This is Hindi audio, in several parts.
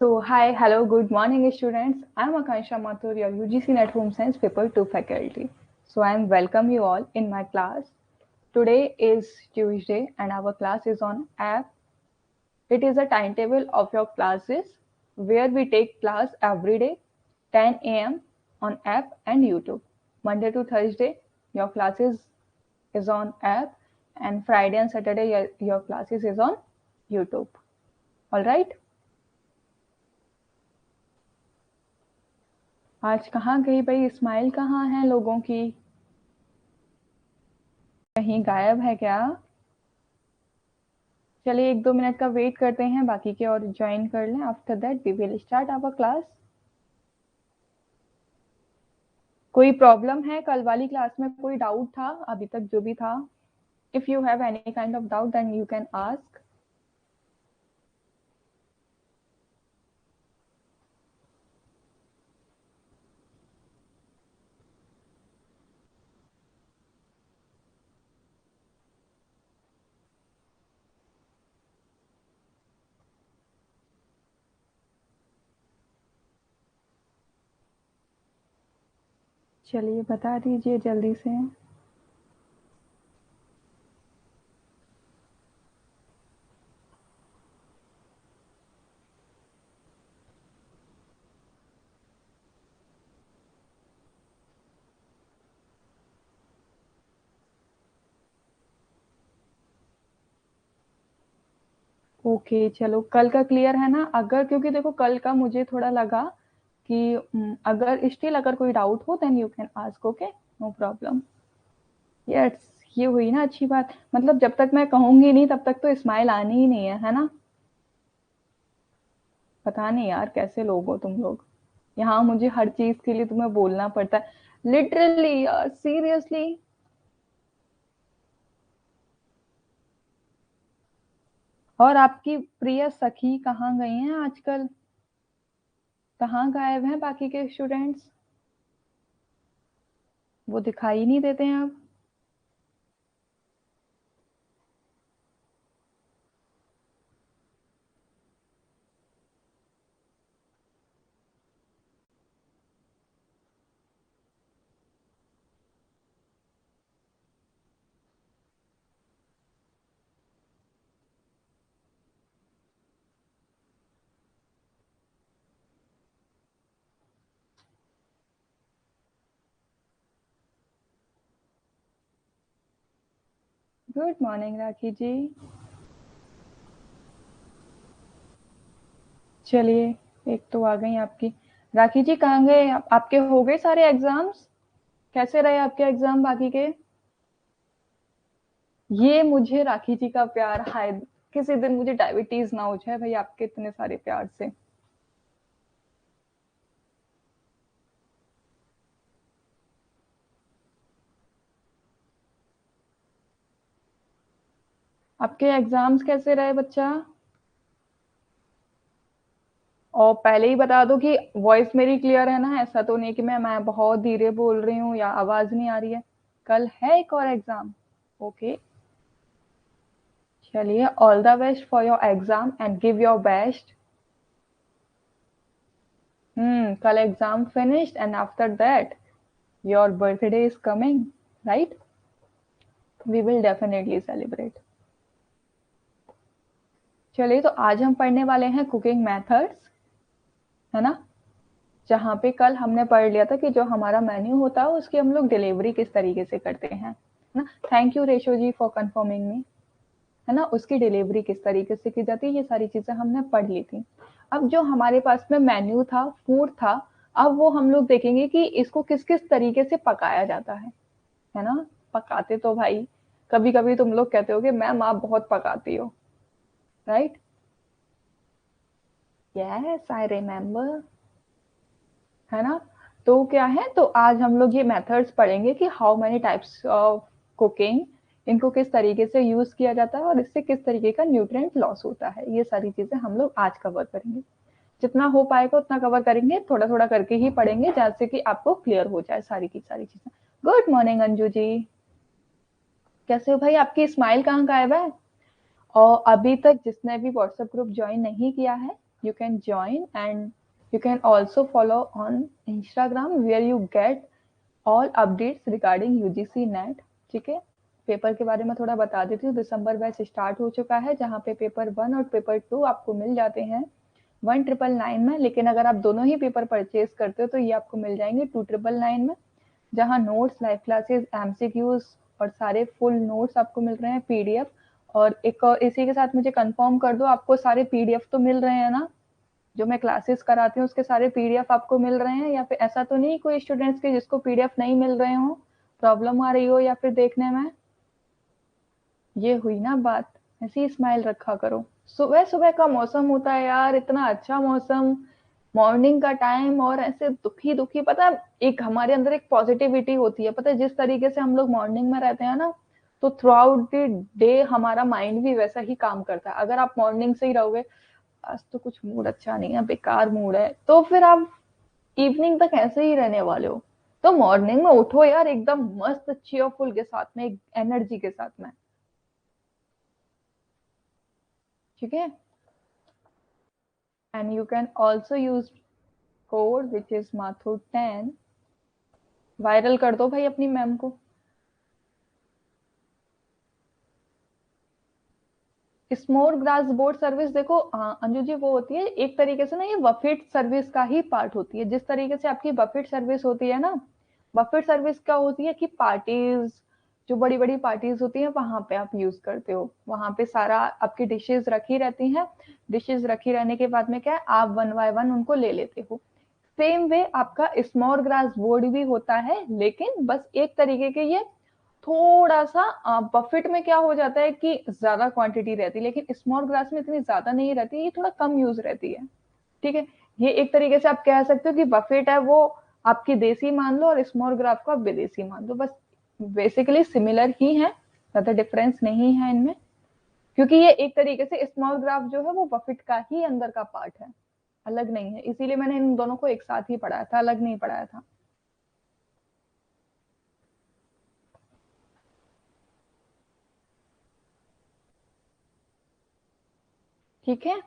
So, hi, hello, good morning, students. I'm Akansha Mathur, your UGC Net Home Science Paper 2 faculty. So, I'm welcome you all in my class. Today is Tuesday and our class is on app. It is a timetable of your classes where we take class every day 10 a.m. on app and YouTube. Monday to Thursday, your classes is on app and Friday and Saturday your classes is on YouTube. All right? आज कहाँ गई भाई स्माइल कहाँ है लोगों की कहीं गायब है क्या चलिए 1-2 मिनट का वेट करते हैं बाकी के और ज्वाइन कर लें after that we will start our class कोई प्रॉब्लम है कल वाली क्लास में कोई डाउट था अभी तक जो भी था if you have any kind of doubt then you can ask चलिए बता दीजिए जल्दी से ओके चलो कल का क्लियर है ना अगर क्योंकि देखो कल का मुझे थोड़ा लगा कि अगर स्टिल अगर कोई डाउट हो then you can ask okay no problem yes ये हुई ना अच्छी बात मतलब जब तक मैं कहूंगी नहीं तब तक तो स्माइल आनी ही नहीं है ना पता नहीं यार कैसे लोग हो तुम लोग यहाँ मुझे हर चीज के लिए तुम्हें बोलना पड़ता है लिटरली यार सीरियसली और आपकी प्रिय सखी कहाँ गई हैं आजकल कहाँ गायब हैं बाकी के स्टूडेंट्स वो दिखाई नहीं देते हैं अब गुड मॉर्निंग राखी जी चलिए एक तो आ गई आपकी राखी जी कहाँ गए आपके हो गए सारे एग्जाम्स कैसे रहे आपके एग्जाम बाकी के ये मुझे राखी जी का प्यार हाय किसी दिन मुझे डायबिटीज ना हो जाए भाई आपके इतने सारे प्यार से आपके एग्जाम्स कैसे रहे बच्चा और पहले ही बता दो कि वॉइस मेरी क्लियर है ना ऐसा तो नहीं कि मैं बहुत धीरे बोल रही हूँ या आवाज नहीं आ रही है कल है एक और एग्जाम ओके चलिए all the best for your exam and give your best कल exam finished and after that your birthday is coming right we will definitely celebrate चलिए तो आज हम पढ़ने वाले हैं कुकिंग मेथड्स है ना जहाँ पे कल हमने पढ़ लिया था कि जो हमारा मेन्यू होता है उसकी हम लोग डिलीवरी किस तरीके से करते हैं ना थैंक यू रेशो जी फॉर कंफर्मिंग मी है ना उसकी डिलीवरी किस तरीके से की जाती है ये सारी चीजें हमने पढ़ ली थी अब जो हमारे पास में मेन्यू था फूड था अब वो हम लोग देखेंगे कि इसको किस किस तरीके से पकाया जाता है ना पकाते तो भाई कभी कभी तुम लोग कहते हो कि मैम आप बहुत पकाती हो राइट यस आई रिमेम्बर, है ना। तो क्या है, तो आज हम लोग ये मेथड्स पढ़ेंगे कि how many types of cooking, इनको किस तरीके से यूज किया जाता है और इससे किस तरीके का न्यूट्रिएंट लॉस होता है। ये सारी चीजें हम लोग आज कवर करेंगे, जितना हो पाएगा उतना कवर करेंगे, थोड़ा थोड़ा करके ही पढ़ेंगे जैसे कि आपको क्लियर हो जाए सारी की सारी चीजें। गुड मॉर्निंग अंजू जी, कैसे हो भाई? आपकी स्माइल कहाँ गायब है? और अभी तक जिसने भी व्हाट्सएप ग्रुप ज्वाइन नहीं किया है, you can join and you can also follow on Instagram where you get all updates regarding UGC NET. ठीक है, पेपर के बारे में थोड़ा बता देती हूँ। दिसंबर बैच स्टार्ट हो चुका है, जहाँ पे पेपर 1 और पेपर 2 आपको मिल जाते हैं 1999 में, लेकिन अगर आप दोनों ही पेपर परचेज करते हो तो ये आपको मिल जाएंगे 2999 में, जहाँ नोट्स, लाइव क्लासेस, एमसीक्यूज और सारे फुल नोट्स आपको मिल रहे हैं, पीडीएफ। और एक और इसी के साथ मुझे कंफर्म कर दो, आपको सारे पीडीएफ तो मिल रहे हैं ना? जो मैं क्लासेस कराती हूँ उसके सारे पीडीएफ आपको मिल रहे हैं, या फिर ऐसा तो नहीं कोई स्टूडेंट्स के जिसको पीडीएफ नहीं मिल रहे हो, प्रॉब्लम आ रही हो या फिर देखने में? ये हुई ना बात, ऐसी स्माइल रखा करो। सुबह सुबह का मौसम होता है यार, इतना अच्छा मौसम, मॉर्निंग का टाइम, और ऐसे दुखी दुखी, पता है एक हमारे अंदर एक पॉजिटिविटी होती है, पता है जिस तरीके से हम लोग मॉर्निंग में रहते हैं ना, तो थ्रू आउट द डे हमारा माइंड भी वैसा ही काम करता है। अगर आप मॉर्निंग से ही रहोगे, आज तो कुछ मूड अच्छा नहीं है, बेकार मूड है, तो फिर आप इवनिंग तक ऐसे ही रहने वाले हो। तो मॉर्निंग में उठो यार एकदम मस्त चीयरफुल के साथ में, एनर्जी के साथ में। ठीक है, and you can also use code which is mathur 10। Viral कर दो भाई अपनी मैम को। स्मोर ग्रास बोर्ड सर्विस, देखो हाँ अंजू जी, वो होती है एक तरीके से ना, ये बफेट सर्विस का ही पार्ट होती है। जिस तरीके से आपकी बफेट सर्विस होती है ना, बफेट सर्विस क्या होती है कि पार्टीज, जो बड़ी बड़ी पार्टीज होती है वहां पे आप यूज करते हो, वहां पे सारा आपकी डिशेज रखी रहती हैं। डिशेज रखी रहने के बाद में क्या है, आप वन बाय वन उनको ले लेते हो। सेम वे आपका स्मॉल ग्रास बोर्ड भी होता है, लेकिन बस एक तरीके के ये थोड़ा सा बफेट में क्या हो जाता है कि ज्यादा क्वांटिटी रहती है, लेकिन स्मॉल ग्रास में इतनी ज्यादा नहीं रहती, ये थोड़ा कम यूज रहती है। ठीक है, ये एक तरीके से आप कह सकते हो कि बफेट है वो आपकी देसी मान लो, और स्मॉल ग्राफ को आप विदेशी मान लो, बस बेसिकली सिमिलर ही है, ज्यादा डिफरेंस नहीं है इनमें। क्योंकि ये एक तरीके से स्मॉल ग्राफ जो है वो बफेट का ही अंदर का पार्ट है, अलग नहीं है, इसीलिए मैंने इन दोनों को एक साथ ही पढ़ाया था, अलग नहीं पढ़ाया था। ठीक है,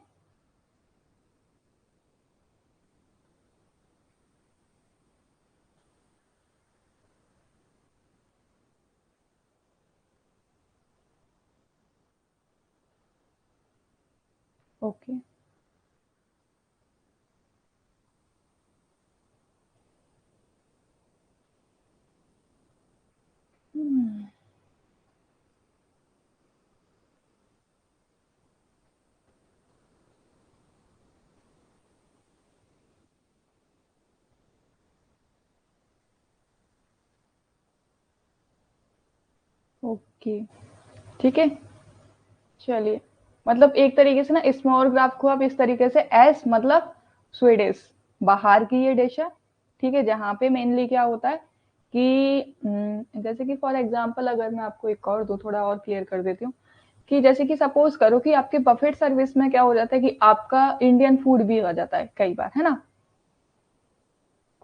ओके। ओके, ठीक है, चलिए। मतलब एक तरीके से ना स्मॉल ग्राफ को आप इस तरीके से एस मतलब स्वीडिश, बाहर की ये डिश है। ठीक है, जहाँ पे मेनली क्या होता है कि जैसे कि फॉर एग्जांपल अगर मैं आपको एक और दो थोड़ा और क्लियर कर देती हूँ, कि जैसे कि सपोज करो कि आपके बफेट सर्विस में क्या हो जाता है कि आपका इंडियन फूड भी आ जाता है कई बार, है ना?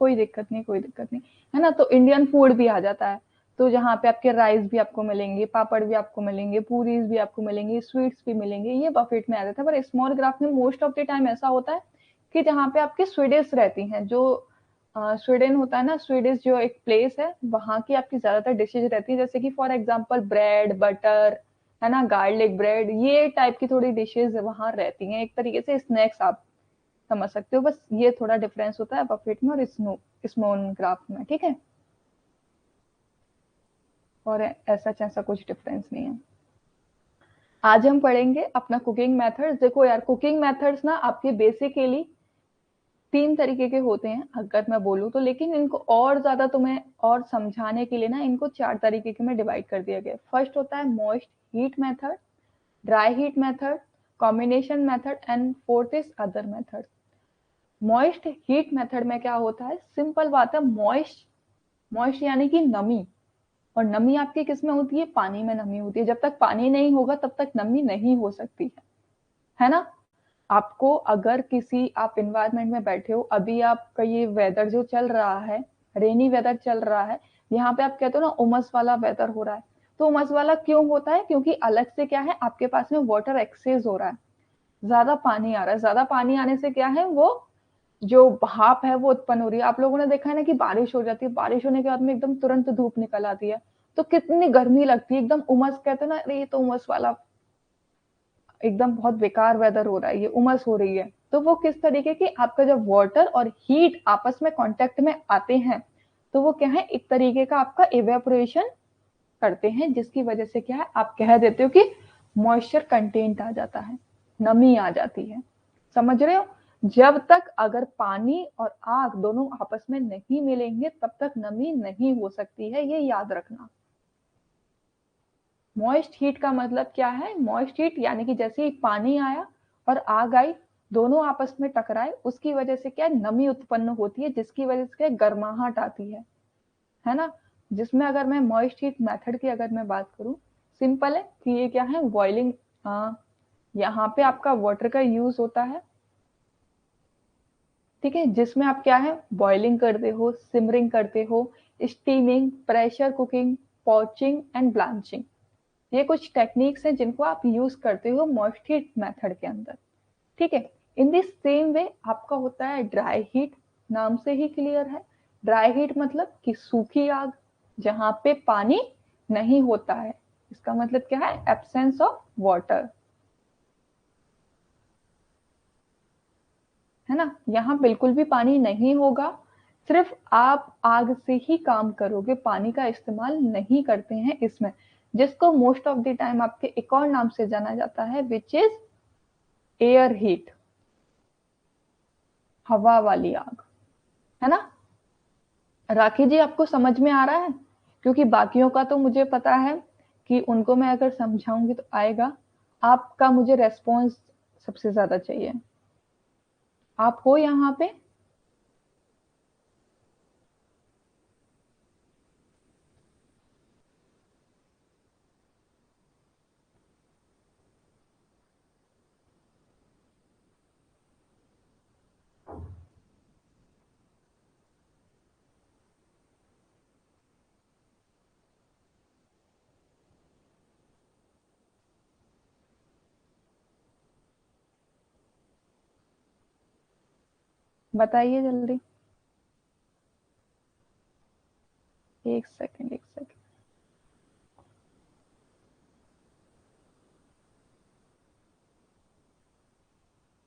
कोई दिक्कत नहीं, कोई दिक्कत नहीं, है ना? तो इंडियन फूड भी आ जाता है, तो जहाँ पे आपके राइस भी आपको मिलेंगे, पापड़ भी आपको मिलेंगे, पूरीज भी आपको मिलेंगे, स्वीट्स भी मिलेंगे, ये बफेट में आ जाता है। पर स्मॉल ग्राफ में मोस्ट ऑफ द टाइम ऐसा होता है कि जहाँ पे आपकी स्वीडिश रहती हैं, जो स्वीडन होता है ना, स्वीडिश जो एक प्लेस है, वहाँ की आपकी ज्यादातर डिशेज रहती है, जैसे कि फॉर एग्जाम्पल ब्रेड बटर, है ना, गार्लिक ब्रेड, ये टाइप की थोड़ी डिशेज वहाँ रहती हैं, एक तरीके से स्नैक्स आप समझ सकते हो। बस ये थोड़ा डिफरेंस होता है बफेट में और स्मॉल ग्राफ में, ठीक है? और ऐसा ऐसा कुछ डिफरेंस नहीं है। आज हम पढ़ेंगे अपना कुकिंग मेथड्स। देखो यार, कुकिंग मेथड्स ना आपके बेसिकली 3 तरीके के होते हैं अगर मैं बोलूँ तो, लेकिन इनको और ज्यादा तुम्हें और समझाने के लिए ना इनको 4 तरीके के में डिवाइड कर दिया गया। फर्स्ट होता है moist heat method, dry heat method, combination method and fourth is other method. Moist heat method में क्या होता है, सिंपल बात है, मॉइस्ट मॉइस्ट यानी कि नमी, और नमी आपकी किस में होती है, पानी में नमी होती है। जब तक पानी नहीं होगा तब तक नमी नहीं हो सकती है ना। आपको अगर किसी आप इन्वायरमेंट में बैठे हो, अभी आपका ये वेदर जो चल रहा है, रेनी वेदर चल रहा है, यहाँ पे आप कहते हो ना उमस वाला वेदर हो रहा है, तो उमस वाला क्यों होता है, क्योंकि अलग से क्या है, आपके पास में वाटर एक्सेस हो रहा है, ज्यादा पानी आ रहा है। ज्यादा पानी आने से क्या है, वो जो भाप है वो उत्पन्न हो रही है। आप लोगों ने देखा है ना कि बारिश हो जाती है, बारिश होने के बाद में एकदम तुरंत धूप निकल आती है, तो कितनी गर्मी लगती है, एकदम उमस, कहते हैं ना, अरे ये तो उमस वाला एकदम बहुत बेकार वेदर हो रहा है, ये उमस हो रही है। तो वो किस तरीके की, आपका जब वाटर और हीट आपस में कांटेक्ट में आते हैं, तो वो क्या है, एक तरीके का आपका इवेपोरेशन करते हैं, जिसकी वजह से क्या है, आप कह देते हो कि मॉइस्चर कंटेंट आ जाता है, नमी आ जाती है। समझ रहे हो, जब तक अगर पानी और आग दोनों आपस में नहीं मिलेंगे तब तक नमी नहीं हो सकती है, ये याद रखना। मॉइस्ट हीट का मतलब क्या है, मॉइस्ट हीट यानी कि जैसे ही पानी आया और आग आई, दोनों आपस में टकराए, उसकी वजह से क्या है, नमी उत्पन्न होती है, जिसकी वजह से गर्माहट आती है ना। जिसमें अगर मैं मॉइस्ट हीट मेथड की अगर मैं बात करूं, सिंपल है कि ये क्या है, बॉइलिंग, यहाँ पे आपका वाटर का यूज होता है, ठीक है, जिसमें आप क्या है, बॉइलिंग करते हो, सिमरिंग करते हो, steaming, pressure cooking, poaching and blanching, ये कुछ टेक्निक्स हैं जिनको आप यूज करते हो मॉइस्ट हीट मेथड के अंदर, ठीक है। इन दिस सेम वे आपका होता है ड्राई हीट, नाम से ही क्लियर है। ड्राई हीट मतलब कि सूखी आग, जहां पे पानी नहीं होता है, इसका मतलब क्या है, एब्सेंस ऑफ वाटर, है ना। यहाँ बिल्कुल भी पानी नहीं होगा, सिर्फ आप आग से ही काम करोगे, पानी का इस्तेमाल नहीं करते हैं इसमें, जिसको मोस्ट ऑफ द टाइम आपके एक और नाम से जाना जाता है, विच इज एयर हीट, हवा वाली आग, है ना। राखी जी आपको समझ में आ रहा है, क्योंकि बाकियों का तो मुझे पता है कि उनको मैं अगर समझाऊंगी तो आएगा, आपका मुझे रेस्पॉन्स सबसे ज्यादा चाहिए। आप हो यहाँ पे, बताइए जल्दी। एक सेकंड, एक सेकंड।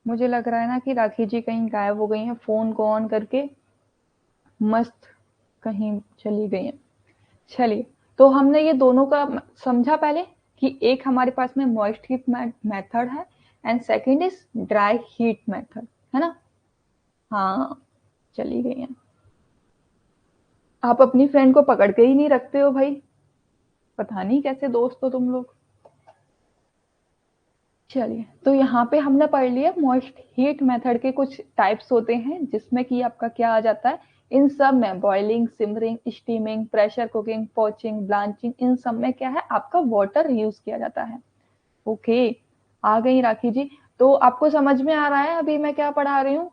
मुझे लग रहा है ना कि राखी जी कहीं गायब हो गई हैं, फोन को ऑन करके मस्त कहीं चली गई हैं। चलिए, तो हमने ये दोनों का समझा पहले, कि एक हमारे पास में मॉइस्ट हीट मेथड है, and second is dry heat method, है ना। हाँ, चली गई हैं। आप अपनी फ्रेंड को पकड़ के ही नहीं रखते हो भाई, पता नहीं कैसे दोस्त हो तुम लोग। चलिए, तो यहाँ पे हमने पढ़ लिया मॉइस्ट हीट मेथड के कुछ टाइप्स होते हैं, जिसमें कि आपका क्या आ जाता है, इन सब में boiling, simmering, steaming, pressure cooking, poaching, blanching, इन सब में क्या है, आपका वाटर यूज किया जाता है। ओके, आ गई राखी जी। तो आपको समझ में आ रहा है अभी मैं क्या पढ़ा रही हूँ,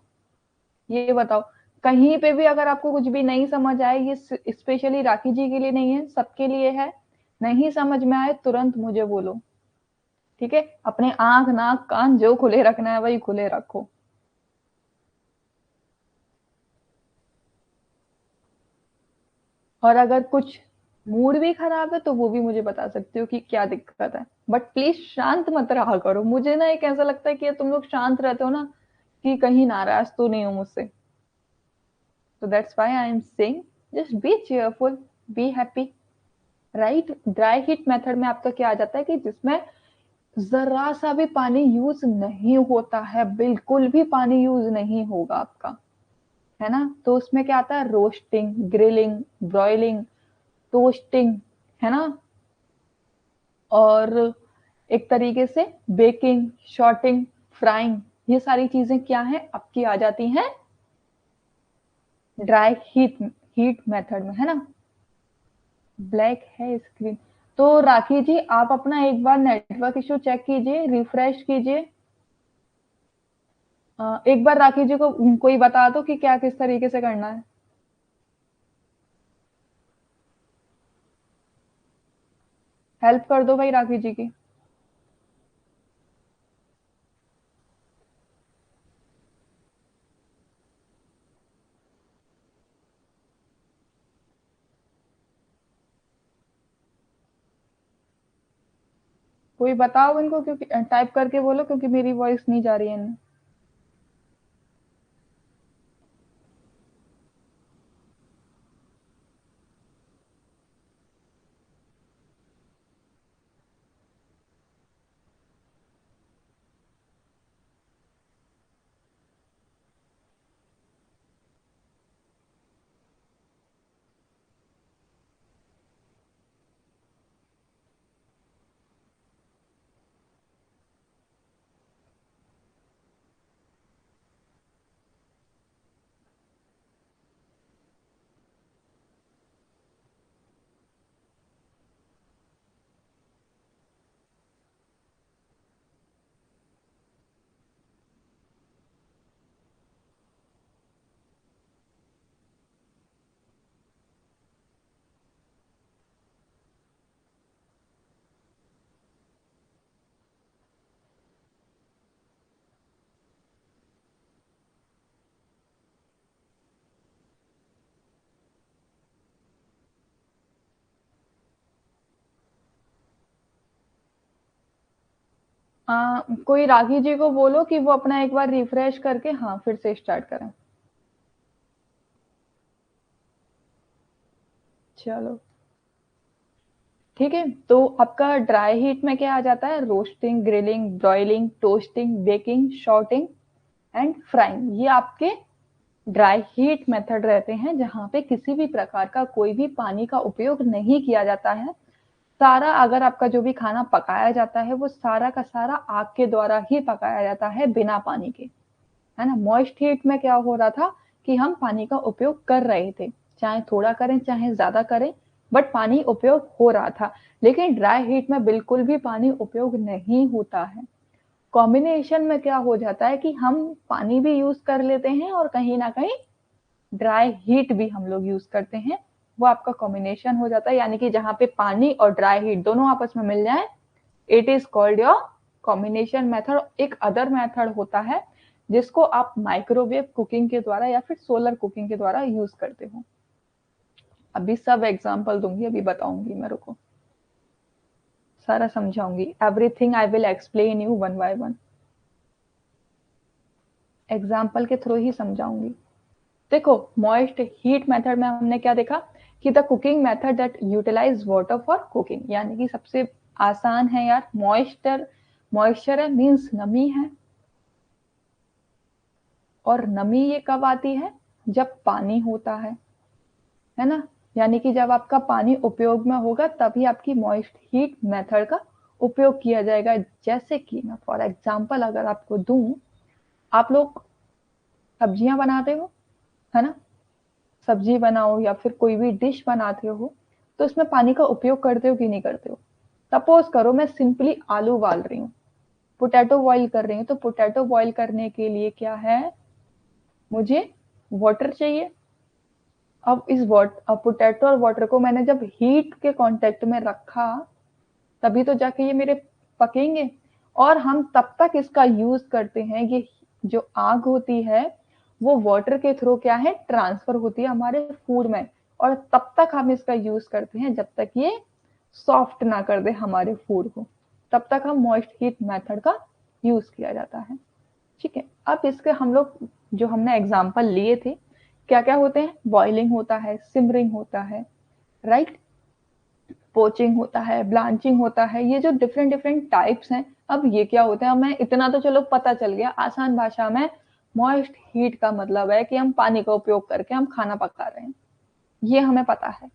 ये बताओ। कहीं पे भी अगर आपको कुछ भी नहीं समझ आए, ये स्पेशली राखी जी के लिए नहीं है, सबके लिए है, नहीं समझ में आए तुरंत मुझे बोलो, ठीक है। अपने आंख नाक कान जो खुले रखना है वही खुले रखो। और अगर कुछ मूड भी खराब है तो वो भी मुझे बता सकते हो कि क्या दिक्कत है, बट प्लीज शांत मत रहा करो। मुझे ना एक ऐसा लगता है कि तुम लोग शांत रहते हो ना, कि कहीं नाराज तो नहीं हो मुझसे। तो that's why I am saying, just be cheerful, be happy, right. Dry heat method में आपका क्या आ जाता है, कि जिसमें जरा सा भी पानी यूज नहीं होता है, बिल्कुल भी पानी यूज नहीं होगा आपका, है ना। तो उसमें क्या आता है, रोस्टिंग, ग्रिलिंग, ब्रॉयलिंग, टोस्टिंग, है ना, और एक तरीके से बेकिंग, शॉर्टिंग, फ्राइंग, ये सारी चीजें क्या है आपकी आ जाती हैं ड्राई हीट मेथड में, है ना। ब्लैक है स्क्रीन। तो राखी जी आप अपना एक बार नेटवर्क इशू चेक कीजिए, रिफ्रेश कीजिए। एक बार राखी जी को कोई बता दो कि क्या किस तरीके से करना है। हेल्प कर दो भाई राखी जी की। कोई बताओ इनको, क्योंकि टाइप करके बोलो, क्योंकि मेरी वॉइस नहीं जा रही है इनमें। कोई राखी जी को बोलो कि वो अपना एक बार रिफ्रेश करके हाँ फिर से स्टार्ट करें। चलो ठीक है। तो आपका ड्राई हीट में क्या आ जाता है? Roasting, grilling, broiling, toasting, baking, sauteing and frying. ये आपके ड्राई हीट मेथड रहते हैं, जहां पे किसी भी प्रकार का कोई भी पानी का उपयोग नहीं किया जाता है। सारा अगर आपका जो भी खाना पकाया जाता है वो सारा का सारा आग के द्वारा ही पकाया जाता है, बिना पानी के, है ना। मॉइस्ट हीट में क्या हो रहा था कि हम पानी का उपयोग कर रहे थे, चाहे थोड़ा करें चाहे ज्यादा करें, बट पानी उपयोग हो रहा था। लेकिन ड्राई हीट में बिल्कुल भी पानी उपयोग नहीं होता है। कॉम्बिनेशन में क्या हो जाता है कि हम पानी भी यूज कर लेते हैं और कहीं ना कहीं ड्राई हीट भी हम लोग यूज करते हैं। वो आपका कॉम्बिनेशन हो जाता है, यानी कि जहां पे पानी और ड्राई हीट दोनों आपस में मिल जाए, it is called your combination method. एक अदर मेथड होता है जिसको आप माइक्रोवेव कुकिंग के द्वारा या फिर सोलर कुकिंग के द्वारा यूज करते हो। अभी सब एग्जांपल दूंगी, अभी बताऊंगी, मेरे को सारा समझाऊंगी। Everything I will explain you one by one, example के थ्रू ही समझाऊंगी। देखो, मॉइस्ट हीट मेथड में हमने क्या देखा कि the cooking method that utilize water for cooking, यानी कि सबसे आसान है यार। मॉइस्चर है मीन्स नमी और नमी ये कब आती है? जब पानी होता है ना। यानी कि जब आपका पानी उपयोग में होगा तभी आपकी मॉइस्ट हीट मेथड का उपयोग किया जाएगा। जैसे कि मैं फॉर एग्जांपल अगर आपको दूं, आप लोग सब्जियां बनाते हो, है ना। सब्जी बनाओ या फिर कोई भी डिश बनाते हो, तो उसमें पानी का उपयोग करते हो कि नहीं करते हो? सपोज करो मैं सिंपली आलू उबाल रही हूँ, पोटैटो बॉईल कर रही हूँ, तो पोटैटो बॉईल करने के लिए क्या है, मुझे वाटर चाहिए। अब इस पोटैटो और वाटर को मैंने जब हीट के कांटेक्ट में रखा, तभी तो जाके ये मेरे पकेंगे। और हम तब तक इसका यूज करते हैं, ये जो आग होती है वो वाटर के थ्रू क्या है, ट्रांसफर होती है हमारे फूड में। और तब तक हम इसका यूज करते हैं जब तक ये सॉफ्ट ना कर दे हमारे फूड को, तब तक हम मॉइस्ट हीट मेथड का यूज किया जाता है। ठीक है। अब इसके हम लोग जो हमने एग्जाम्पल लिए थे, क्या क्या होते हैं? बॉइलिंग होता है, सिमरिंग होता है, राइट, पोचिंग होता है, ब्लांचिंग होता है। ये जो डिफरेंट डिफरेंट टाइप्स हैं, अब ये क्या होते हैं, हमें इतना तो चलो पता चल गया आसान भाषा में। मॉइस्ट हीट का मतलब है कि हम पानी का उपयोग करके हम खाना पका रहे हैं, ये हमें पता है।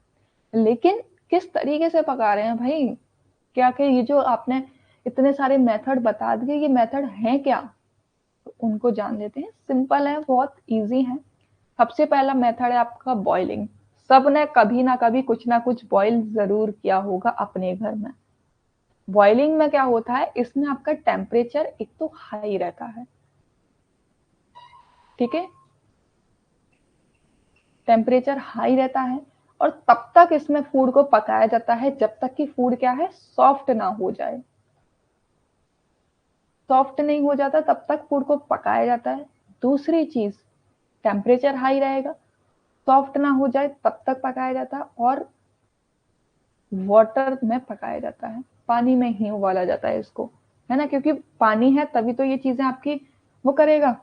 लेकिन किस तरीके से पका रहे हैं भाई? क्या क्या ये जो आपने इतने सारे मेथड बता दिए, ये मेथड हैं क्या? तो उनको जान लेते हैं। सिंपल है, बहुत इजी है। सबसे पहला मेथड है आपका बॉइलिंग। सब ने कभी ना कभी कुछ ना कुछ बॉईल जरूर किया होगा अपने घर में। बॉइलिंग में क्या होता है, इसमें आपका टेम्परेचर एक तो हाई रहता है, ठीक है, टेम्परेचर हाई रहता है, और तब तक इसमें फूड को पकाया जाता है जब तक कि फूड क्या है, सॉफ्ट ना हो जाए। सॉफ्ट नहीं हो जाता तब तक फूड को पकाया जाता है। दूसरी चीज, टेम्परेचर हाई रहेगा, सॉफ्ट ना हो जाए तब तक पकाया जाता है, और वाटर में पकाया जाता है, पानी में ही उबाला जाता है इसको, है ना, क्योंकि पानी है तभी तो ये चीजें आपकी वो करेगा,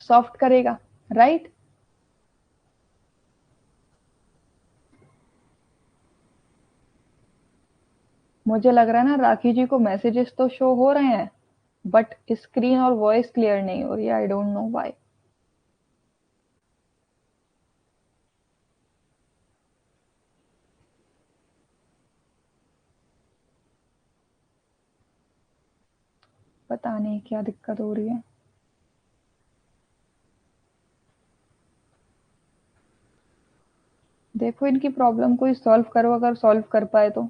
सॉफ्ट करेगा, राइट। मुझे लग रहा है ना राखी जी को मैसेजेस तो शो हो रहे हैं, बट स्क्रीन और वॉइस क्लियर नहीं हो रही है, आई डोंट नो व्हाई। पता नहीं क्या दिक्कत हो रही है। देखो इनकी प्रॉब्लम कोई सॉल्व करो, अगर सॉल्व कर पाए तो।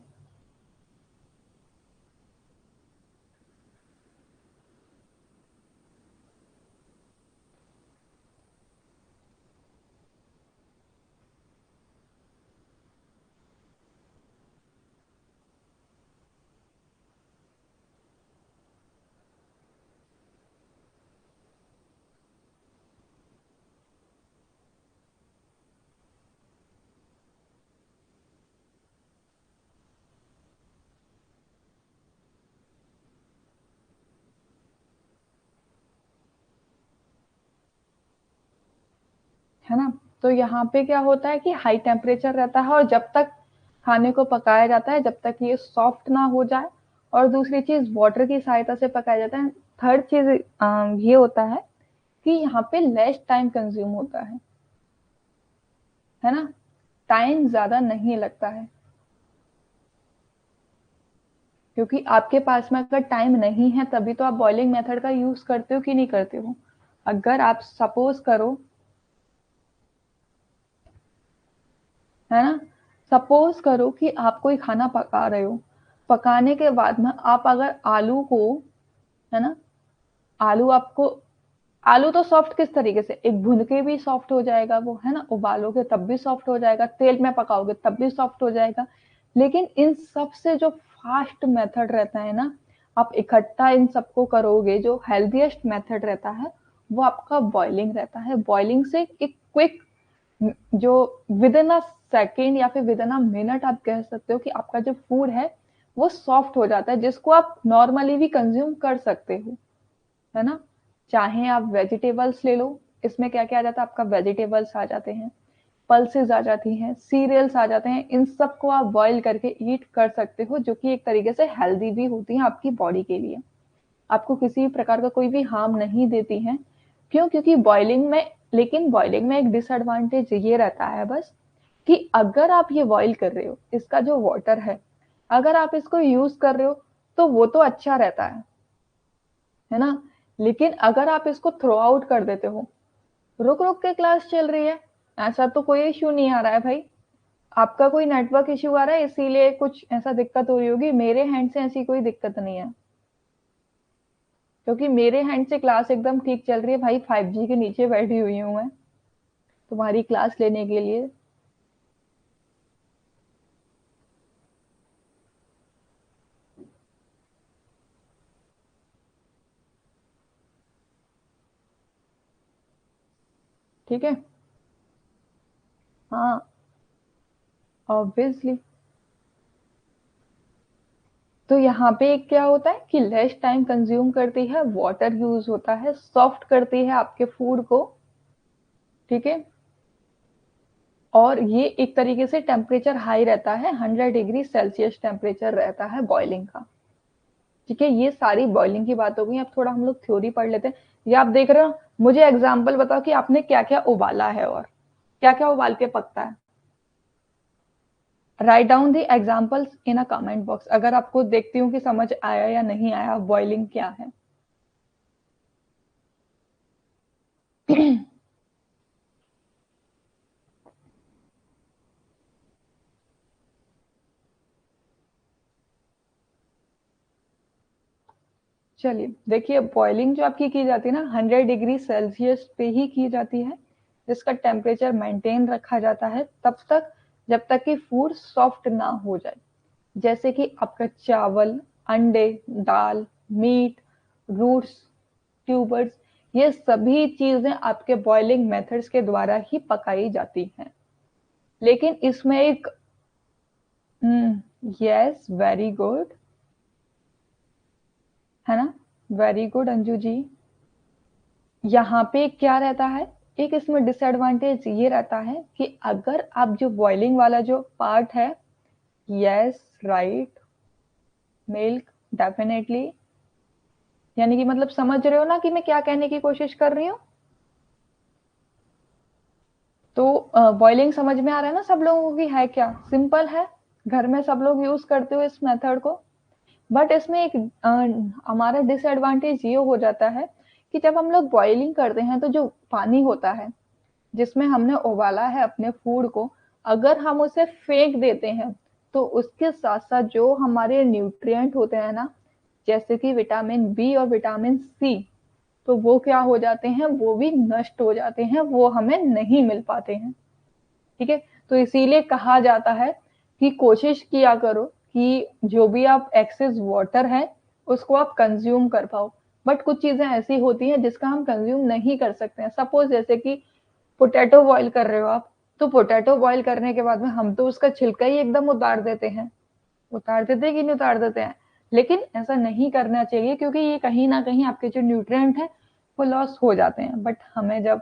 है ना, तो यहाँ पे क्या होता है कि हाई टेम्परेचर रहता है, और जब तक खाने को पकाया जाता है जब तक ये सॉफ्ट ना हो जाए, और दूसरी चीज वाटर की सहायता से पकाया जाता है। थर्ड चीज ये होता है कि यहाँ पे लेस टाइम कंज्यूम होता है ना, टाइम ज्यादा नहीं लगता है, क्योंकि आपके पास में अगर टाइम नहीं है तभी तो आप बॉइलिंग मेथड का यूज करते हो कि नहीं करते हो। अगर आप सपोज करो, है ना, सपोज करो कि आप कोई खाना पका रहे हो, पकाने के बाद में आप अगर आलू को, है ना, आलू आपको, आलू तो सॉफ्ट किस तरीके से, एक भून के भी सॉफ्ट हो जाएगा वो, है ना, उबालोगे तब भी सॉफ्ट हो जाएगा, तेल में पकाओगे तब भी सॉफ्ट हो जाएगा। लेकिन इन सब से जो फास्ट मेथड रहता है ना, आप इकट्ठा इन सबको करोगे, जो हेल्दीएस्ट मेथड रहता है वो आपका बॉइलिंग रहता है। बॉइलिंग से एक क्विक, जो विद इन अ सेकेंड या फिर विद इन अ मिनट आप कह सकते हो कि आपका जो फूड है वो सॉफ्ट हो जाता है, जिसको आप नॉर्मली भी कंज्यूम कर सकते हो, है ना। चाहे आप वेजिटेबल्स ले लो, इसमें क्या क्या आ जाता है आपका, वेजिटेबल्स आ जाते हैं, पल्सेस आ जाती हैं, सीरियल्स आ जाते हैं, इन सब को आप बॉईल करके ईट कर सकते हो, जो कि एक तरीके से हेल्दी भी होती हैं आपकी बॉडी के लिए, आपको किसी प्रकार का कोई भी हार्म नहीं देती हैं। क्यों, क्योंकि बॉइलिंग में, लेकिन बॉइलिंग में एक डिसएडवांटेज ये रहता है बस, कि अगर आप ये बॉईल कर रहे हो, इसका जो वाटर है, अगर आप इसको यूज कर रहे हो तो वो तो अच्छा रहता है ना, लेकिन अगर आप इसको थ्रो आउट कर देते हो, रुक रुक के क्लास चल रही है, ऐसा तो कोई इश्यू नहीं आ रहा है भाई, आपका कोई नेटवर्क इश्यू आ रहा है इसीलिए कुछ ऐसा दिक्कत हो रही होगी, मेरे हैंड से ऐसी कोई दिक्कत नहीं है, क्योंकि मेरे हैंड से क्लास एकदम ठीक चल रही है भाई, 5G के नीचे बैठी हुई हूँ मैं तुम्हारी क्लास लेने के लिए। ठीक है, हाँ, ऑब्वियसली। तो यहाँ पे एक क्या होता है कि लेस टाइम कंज्यूम करती है, वाटर यूज होता है, सॉफ्ट करती है आपके फूड को, ठीक है, और ये एक तरीके से टेम्परेचर हाई रहता है, 100 डिग्री सेल्सियस टेम्परेचर रहता है बॉइलिंग का, ठीक है। ये सारी बॉइलिंग की बात हो गई, अब थोड़ा हम लोग थ्योरी पढ़ लेते हैं। ये आप देख रहे हो, मुझे एग्जाम्पल बताओ कि आपने क्या क्या उबाला है और क्या क्या उबाल के पकता है। Write down the examples in a comment box, अगर आपको देखती हूँ कि समझ आया या नहीं आया बॉइलिंग क्या है। चलिए देखिए, बॉइलिंग जो आपकी की जाती है ना 100 डिग्री सेल्सियस पे ही की जाती है, जिसका टेम्परेचर मेंटेन रखा जाता है तब तक जब तक कि फूड सॉफ्ट ना हो जाए। जैसे कि आपका चावल, अंडे, दाल, मीट, रूट्स, ट्यूबर्स, ये सभी चीजें आपके बॉइलिंग मेथड्स के द्वारा ही पकाई जाती हैं। लेकिन इसमें एक यस, वेरी गुड, है ना, वेरी गुड अंजू जी। यहाँ पे क्या रहता है, एक इसमें डिसएडवांटेज ये रहता है कि अगर आप जो बॉइलिंग वाला जो पार्ट है, यस राइट, मिल्क, डेफिनेटली, यानी कि मतलब समझ रहे हो ना कि मैं क्या कहने की कोशिश कर रही हूँ। तो बॉइलिंग समझ में आ रहा है ना सब लोगों की, है क्या, सिंपल है, घर में सब लोग यूज करते हो इस मेथड को। बट इसमें एक हमारा डिसएडवांटेज ये हो जाता है कि जब हम लोग बॉइलिंग करते हैं तो जो पानी होता है जिसमें हमने उबाला है अपने फूड को, अगर हम उसे फेंक देते हैं तो उसके साथ साथ जो हमारे न्यूट्रिएंट होते हैं ना, जैसे कि विटामिन बी और विटामिन सी, तो वो क्या हो जाते हैं, वो भी नष्ट हो जाते हैं, वो हमें नहीं मिल पाते हैं। ठीक है, तो इसीलिए कहा जाता है कि कोशिश किया करो कि जो भी आप एक्सेस वाटर है उसको आप कंज्यूम कर पाओ। बट कुछ चीजें ऐसी होती हैं जिसका हम कंज्यूम नहीं कर सकते हैं। सपोज जैसे कि पोटैटो बॉईल कर रहे हो आप, तो पोटैटो बॉईल करने के बाद में हम तो उसका छिलका ही एकदम उतार देते हैं, उतार देते हैं कि नहीं उतार देते हैं। लेकिन ऐसा नहीं करना चाहिए क्योंकि ये कहीं ना कहीं आपके जो न्यूट्रिएंट है वो लॉस हो जाते हैं। बट हमें जब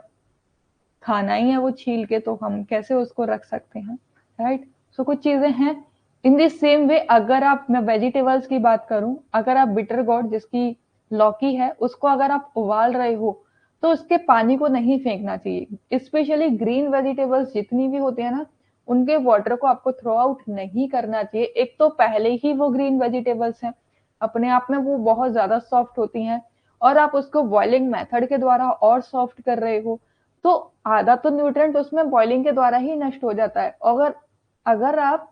खाना ही है वो छील के, तो हम कैसे उसको रख सकते हैं, राइट। सो कुछ चीजें हैं। इन द सेम वे अगर आप, मैं वेजिटेबल्स की बात करूं, अगर आप बिटर गोर्ड जिसकी लौकी है उसको अगर आप उबाल रहे हो तो उसके पानी को नहीं फेंकना चाहिए। स्पेशली ग्रीन वेजिटेबल्स जितनी भी होती है ना, उनके वाटर को आपको थ्रो आउट नहीं करना चाहिए। एक तो पहले ही वो ग्रीन वेजिटेबल्स हैं, अपने आप में वो बहुत ज्यादा सॉफ्ट होती हैं, और आप उसको बॉइलिंग मेथड के द्वारा और सॉफ्ट कर रहे हो, तो आधा तो न्यूट्रिएंट उसमें बॉइलिंग के द्वारा ही नष्ट हो जाता है। अगर अगर आप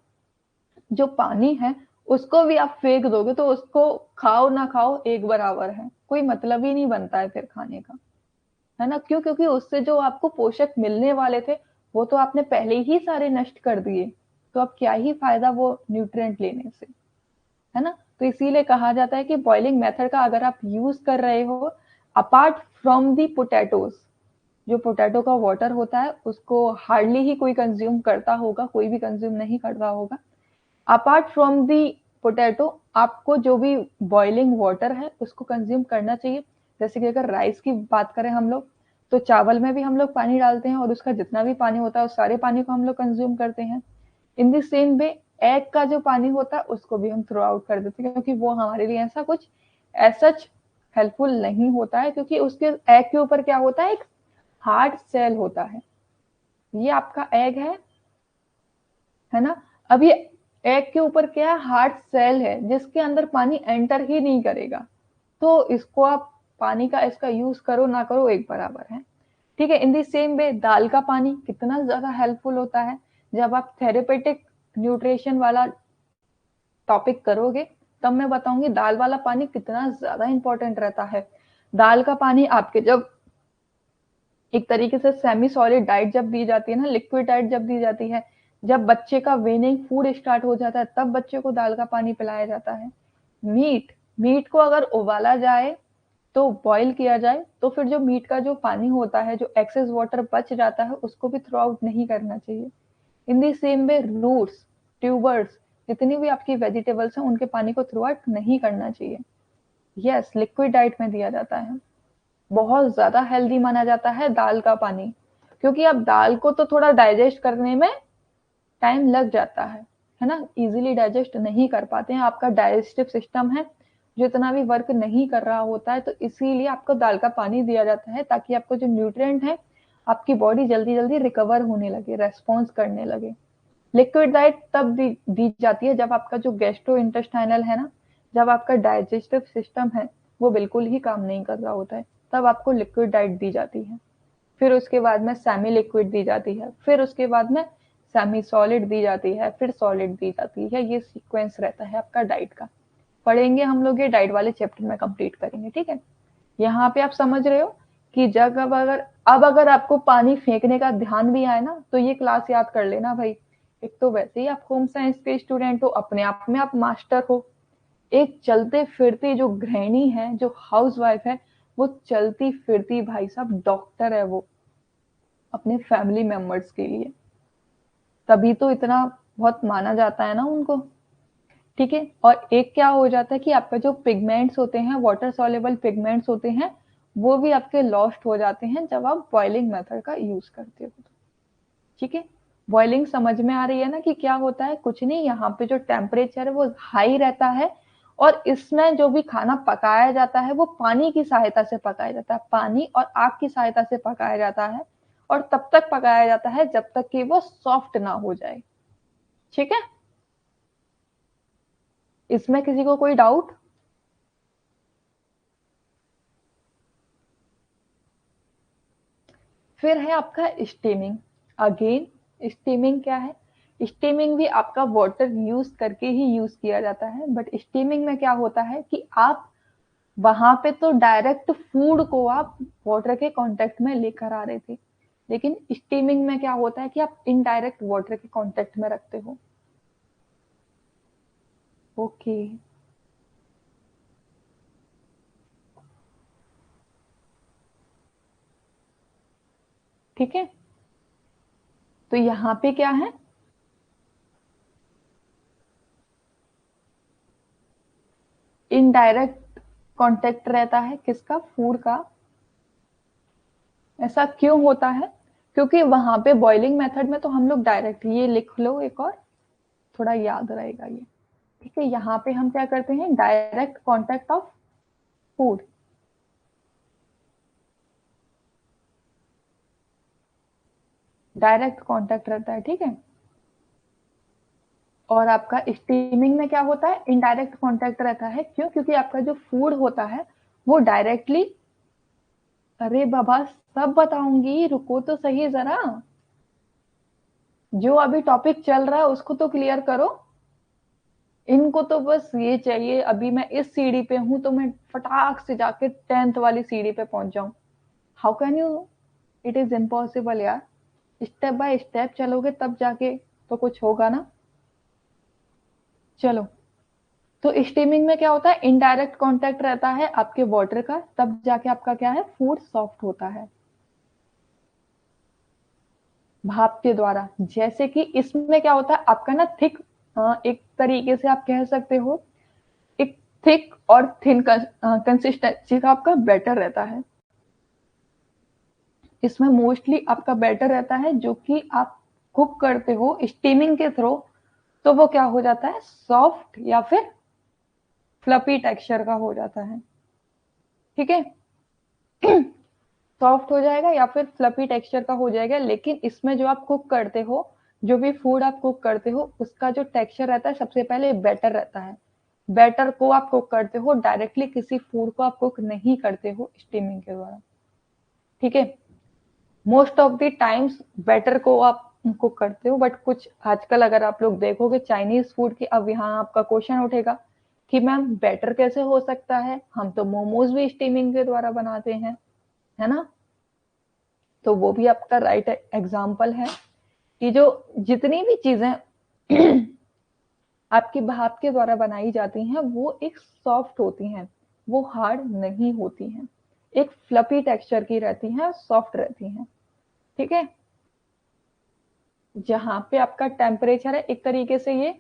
जो पानी है उसको भी आप फेंक दोगे तो उसको खाओ ना खाओ एक बराबर है, कोई मतलब ही नहीं बनता है फिर खाने का, है ना। क्यों? क्योंकि उससे जो आपको पोषक मिलने वाले थे वो तो आपने पहले ही सारे नष्ट कर दिए, तो अब क्या ही फायदा वो न्यूट्रिएंट लेने से, है ना। तो इसीलिए कहा जाता है कि बॉइलिंग मेथड का अगर आप यूज कर रहे हो, अपार्ट फ्रॉम दी पोटैटोज, जो पोटैटो का वाटर होता है उसको हार्डली ही कोई कंज्यूम करता होगा, कोई भी कंज्यूम नहीं करता होगा। अपार्ट फ्रॉम दी पोटैटो, आपको जो भी बॉइलिंग वाटर है उसको कंज्यूम करना चाहिए। जैसे कि अगर राइस की बात करें हम लोग, तो चावल में भी हम लोग पानी डालते हैं और उसका जितना भी पानी होता है उस सारे पानी को हम लोग कंज्यूम करते हैं। In the same way egg का जो पानी होता है उसको भी हम थ्रो आउट कर देते हैं, क्योंकि वो हमारे लिए ऐसा कुछ सच हेल्पफुल नहीं होता है, क्योंकि उसके एग के ऊपर क्या होता है, एक हार्ड सेल होता है। ये आपका एग है ना। अब ये एग के ऊपर क्या है, हार्ड सेल है जिसके अंदर पानी एंटर ही नहीं करेगा। तो इसको आप पानी का इसका यूज करो ना करो एक बराबर है। ठीक है, इन दी सेम वे दाल का पानी कितना ज्यादा हेल्पफुल होता है। जब आप थेरेपेटिक न्यूट्रिशन वाला टॉपिक करोगे तब मैं बताऊंगी दाल वाला पानी कितना ज्यादा इंपॉर्टेंट रहता है। दाल का पानी आपके जब एक तरीके से सेमी सॉलिड डाइट जब दी जाती है ना, लिक्विड डाइट जब दी जाती है, जब बच्चे का वेनिंग फूड स्टार्ट हो जाता है तब बच्चे को दाल का पानी पिलाया जाता है। मीट मीट को अगर उबाला जाए तो बॉईल किया जाए तो फिर जो मीट का जो पानी होता है, जो एक्सेस वाटर बच जाता है, उसको भी थ्रो आउट नहीं करना चाहिए। In the same way roots, tubers, जितनी भी आपकी वेजिटेबल्स हैं उनके पानी को थ्रो आउट नहीं करना चाहिए। यस, लिक्विड डाइट में दिया जाता है। बहुत ज्यादा हेल्दी माना जाता है दाल का पानी, क्योंकि अब दाल को तो थोड़ा डाइजेस्ट करने में टाइम लग जाता है ना, इजीली डाइजेस्ट नहीं कर पाते हैं, आपका डाइजेस्टिव सिस्टम है जो इतना भी वर्क नहीं कर रहा होता है, तो इसीलिए आपको दाल का पानी दिया जाता है ताकि आपको जो न्यूट्रिएंट है आपकी बॉडी जल्दी जल्दी रिकवर होने लगे, रेस्पॉन्स करने लगे। लिक्विड डाइट तब दी जाती है जब आपका जो गैस्ट्रो इंटेस्टाइनल है ना, जब आपका डाइजेस्टिव सिस्टम है वो बिल्कुल ही काम नहीं कर रहा होता है, तब आपको लिक्विड डाइट दी जाती है। फिर उसके बाद में सेमी लिक्विड दी जाती है, फिर उसके बाद में सेमी सॉलिड दी जाती है, फिर सॉलिड दी जाती है। ये सीक्वेंस रहता है आपका डाइट का। पढ़ेंगे हम लोग ये डाइट वाले चैप्टर में कंप्लीट करेंगे, ठीक है। यहाँ पे आप समझ रहे हो कि अब अगर आपको पानी फेंकने का ध्यान भी आए ना तो ये क्लास याद कर लेना भाई। एक तो वैसे ही आप होम साइंस के स्टूडेंट हो, अपने आप में आप मास्टर हो, एक चलते फिरती जो गृहिणी है, जो हाउस वाइफ है, वो चलती फिरती भाई साहब डॉक्टर है वो अपने फैमिली मेंबर्स के लिए, तभी तो इतना बहुत माना जाता है ना उनको, ठीक है। और एक क्या हो जाता है कि आपका जो पिगमेंट्स होते हैं, वाटर सॉल्युबल पिगमेंट्स होते हैं, वो भी आपके लॉस्ट हो जाते हैं जब आप बॉइलिंग मेथड का यूज करते हो, ठीक है। बॉइलिंग समझ में आ रही है ना कि क्या होता है? कुछ नहीं, यहाँ पे जो टेम्परेचर है वो हाई रहता है और इसमें जो भी खाना पकाया जाता है वो पानी की सहायता से पकाया जाता है, पानी और आग की सहायता से पकाया जाता है, और तब तक पकाया जाता है जब तक कि वो सॉफ्ट ना हो जाए, ठीक है। इसमें किसी को कोई डाउट? फिर है आपका स्टीमिंग। अगेन, स्टीमिंग क्या है? स्टीमिंग भी आपका वाटर यूज करके ही यूज किया जाता है, बट स्टीमिंग में क्या होता है कि आप वहां पे तो डायरेक्ट फूड को आप वाटर के कांटेक्ट में लेकर आ रहे थे, लेकिन स्टीमिंग में क्या होता है कि आप इनडायरेक्ट वाटर के कांटेक्ट में रखते हो। ओके, ठीक है। तो यहाँ पे क्या है? इनडायरेक्ट कांटेक्ट रहता है किसका? फूड का। ऐसा क्यों होता है? क्योंकि वहां पे बॉइलिंग मेथड में तो हम लोग डायरेक्ट, ये लिख लो एक और, थोड़ा याद रहेगा ये, ठीक है। यहाँ पे हम क्या करते हैं? Direct contact of food, direct contact रहता है, ठीक है। और आपका स्टीमिंग में क्या होता है? इनडायरेक्ट कांटेक्ट रहता है। क्यों? क्योंकि आपका जो फूड होता है वो डायरेक्टली, अरे बाबा सब बताऊंगी, रुको तो सही जरा, जो अभी टॉपिक चल रहा है उसको तो क्लियर करो। इनको तो बस ये चाहिए अभी मैं इस सीढ़ी पे हूं तो मैं फटाक से जाके 10th वाली सीढ़ी पे पहुंच जाऊं। How can you? It is impossible यार। स्टेप बाय स्टेप चलोगे तब जाके तो कुछ होगा ना। चलो, तो स्टीमिंग में क्या होता है? इनडायरेक्ट कांटेक्ट रहता है आपके वाटर का, तब जाके आपका क्या है? फूड सॉफ्ट होता है भाप के द्वारा। जैसे कि इसमें क्या होता है आपका ना थिक, एक तरीके से आप कह सकते हो, एक थिक और थिन कंसिस्टेंसी का आपका बैटर रहता है। इसमें मोस्टली आपका बैटर रहता है जो कि आप कुक करते हो स्टीमिंग के थ्रू, तो वो क्या हो जाता है? सॉफ्ट या फिर फ्लफी टेक्सचर का हो जाता है, ठीक है। सॉफ्ट हो जाएगा या फिर फ्लफी टेक्सचर का हो जाएगा, लेकिन इसमें जो आप कुक करते हो, जो भी फूड आप कुक करते हो, उसका जो टेक्सचर रहता है सबसे पहले बैटर रहता है। बैटर को आप कुक करते हो, डायरेक्टली किसी फूड को आप कुक नहीं करते हो स्टीमिंग के द्वारा, ठीक है। Most of the times batter को आप कुक करते हो, बट कुछ आजकल अगर आप लोग देखोगे चाइनीज फूड की, अब यहाँ आपका क्वेश्चन उठेगा कि मैम बैटर कैसे हो सकता है, हम तो मोमोज भी स्टीमिंग के द्वारा बनाते हैं, है ना। तो वो भी आपका राइट एग्जाम्पल है कि जो जितनी भी चीजें आपके भाप के द्वारा बनाई जाती हैं वो एक सॉफ्ट होती हैं, वो हार्ड नहीं होती हैं, एक फ्लफी टेक्सचर की रहती हैं, सॉफ्ट रहती हैं, ठीक है। जहां पे आपका टेम्परेचर है एक तरीके से ये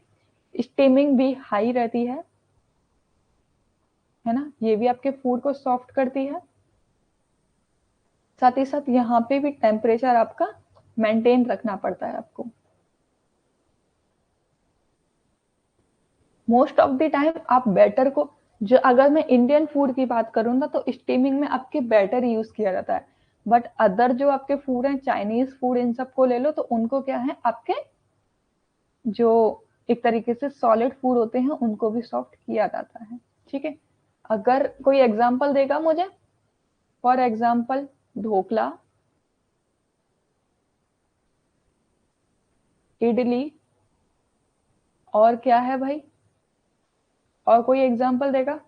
स्टीमिंग भी हाई रहती है ना, ये भी आपके फूड को सॉफ्ट करती है। साथ ही साथ यहाँ पे भी टेम्परेचर आपका मेंटेन रखना पड़ता है आपको। मोस्ट ऑफ द टाइम आप बैटर को, जो अगर मैं इंडियन फूड की बात करूँ ना तो स्टीमिंग में आपके बैटर यूज किया जाता है, बट अदर जो आपके फूड हैं, चाइनीज फूड, इन सबको ले लो तो उनको क्या है, आपके जो एक तरीके से सॉलिड फूड होते हैं उनको भी सॉफ्ट किया जाता है, ठीक है। अगर कोई एग्जाम्पल देगा मुझे, फॉर एग्जाम्पल ढोकला, इडली, और क्या है भाई? और कोई एग्जाम्पल देगा?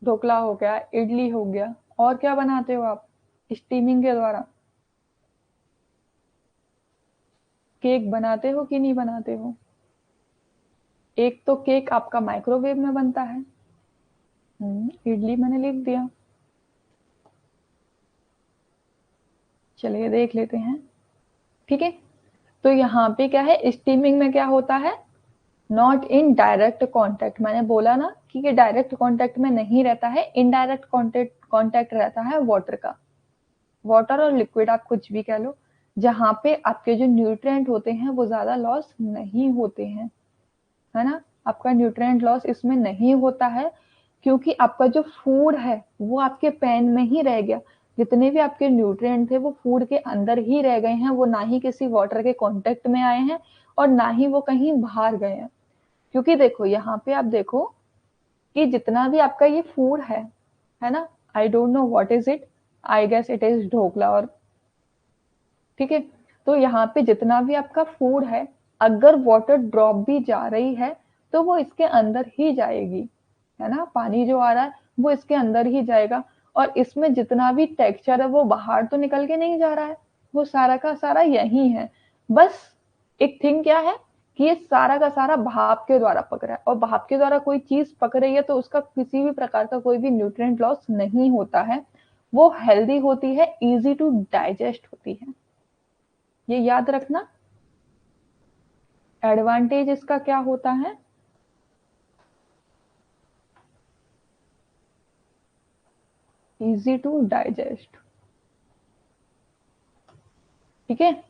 ढोकला हो गया, इडली हो गया, और क्या बनाते हो आप स्टीमिंग के द्वारा? केक बनाते हो कि नहीं बनाते हो? एक तो केक आपका माइक्रोवेव में बनता है। इडली मैंने लिख दिया। चलिए देख लेते हैं। ठीक है, तो यहाँ पे क्या है, स्टीमिंग में क्या होता है, नॉट इन डायरेक्ट कांटेक्ट। मैंने बोला ना कि ये डायरेक्ट कांटेक्ट में नहीं रहता है, इनडायरेक्ट कांटेक्ट रहता है वाटर का। वाटर और लिक्विड आप कुछ भी कह लो, जहाँ पे आपके जो न्यूट्रिएंट होते हैं वो ज्यादा लॉस नहीं होते हैं, है ना। आपका न्यूट्रिएंट लॉस इसमें नहीं होता है, क्योंकि आपका जो फूड है वो आपके पैन में ही रह गया। जितने भी आपके न्यूट्रिएंट थे वो फूड के अंदर ही रह गए हैं, वो ना ही किसी वाटर के कांटेक्ट में आए हैं और ना ही वो कहीं बाहर गए हैं। क्योंकि देखो यहाँ पे आप देखो कि जितना भी आपका ये फूड है ना, I don't know what is it, I guess it is dhokla. और ठीक है, तो यहाँ पे जितना भी आपका फूड है, अगर वाटर ड्रॉप भी जा रही है तो वो इसके अंदर ही जाएगी, है ना। पानी जो आ रहा है वो इसके अंदर ही जाएगा, और इसमें जितना भी टेक्सचर है वो बाहर तो निकल के नहीं जा रहा है, वो सारा का सारा यही है। बस एक थिंग क्या है कि ये सारा का सारा भाप के द्वारा पक रहा है, और भाप के द्वारा कोई चीज पक रही है तो उसका किसी भी प्रकार का कोई भी न्यूट्रिएंट लॉस नहीं होता है। वो हेल्दी होती है, इजी टू डाइजेस्ट होती है, ये याद रखना। एडवांटेज इसका क्या होता है, इजी टू डाइजेस्ट। ठीक है,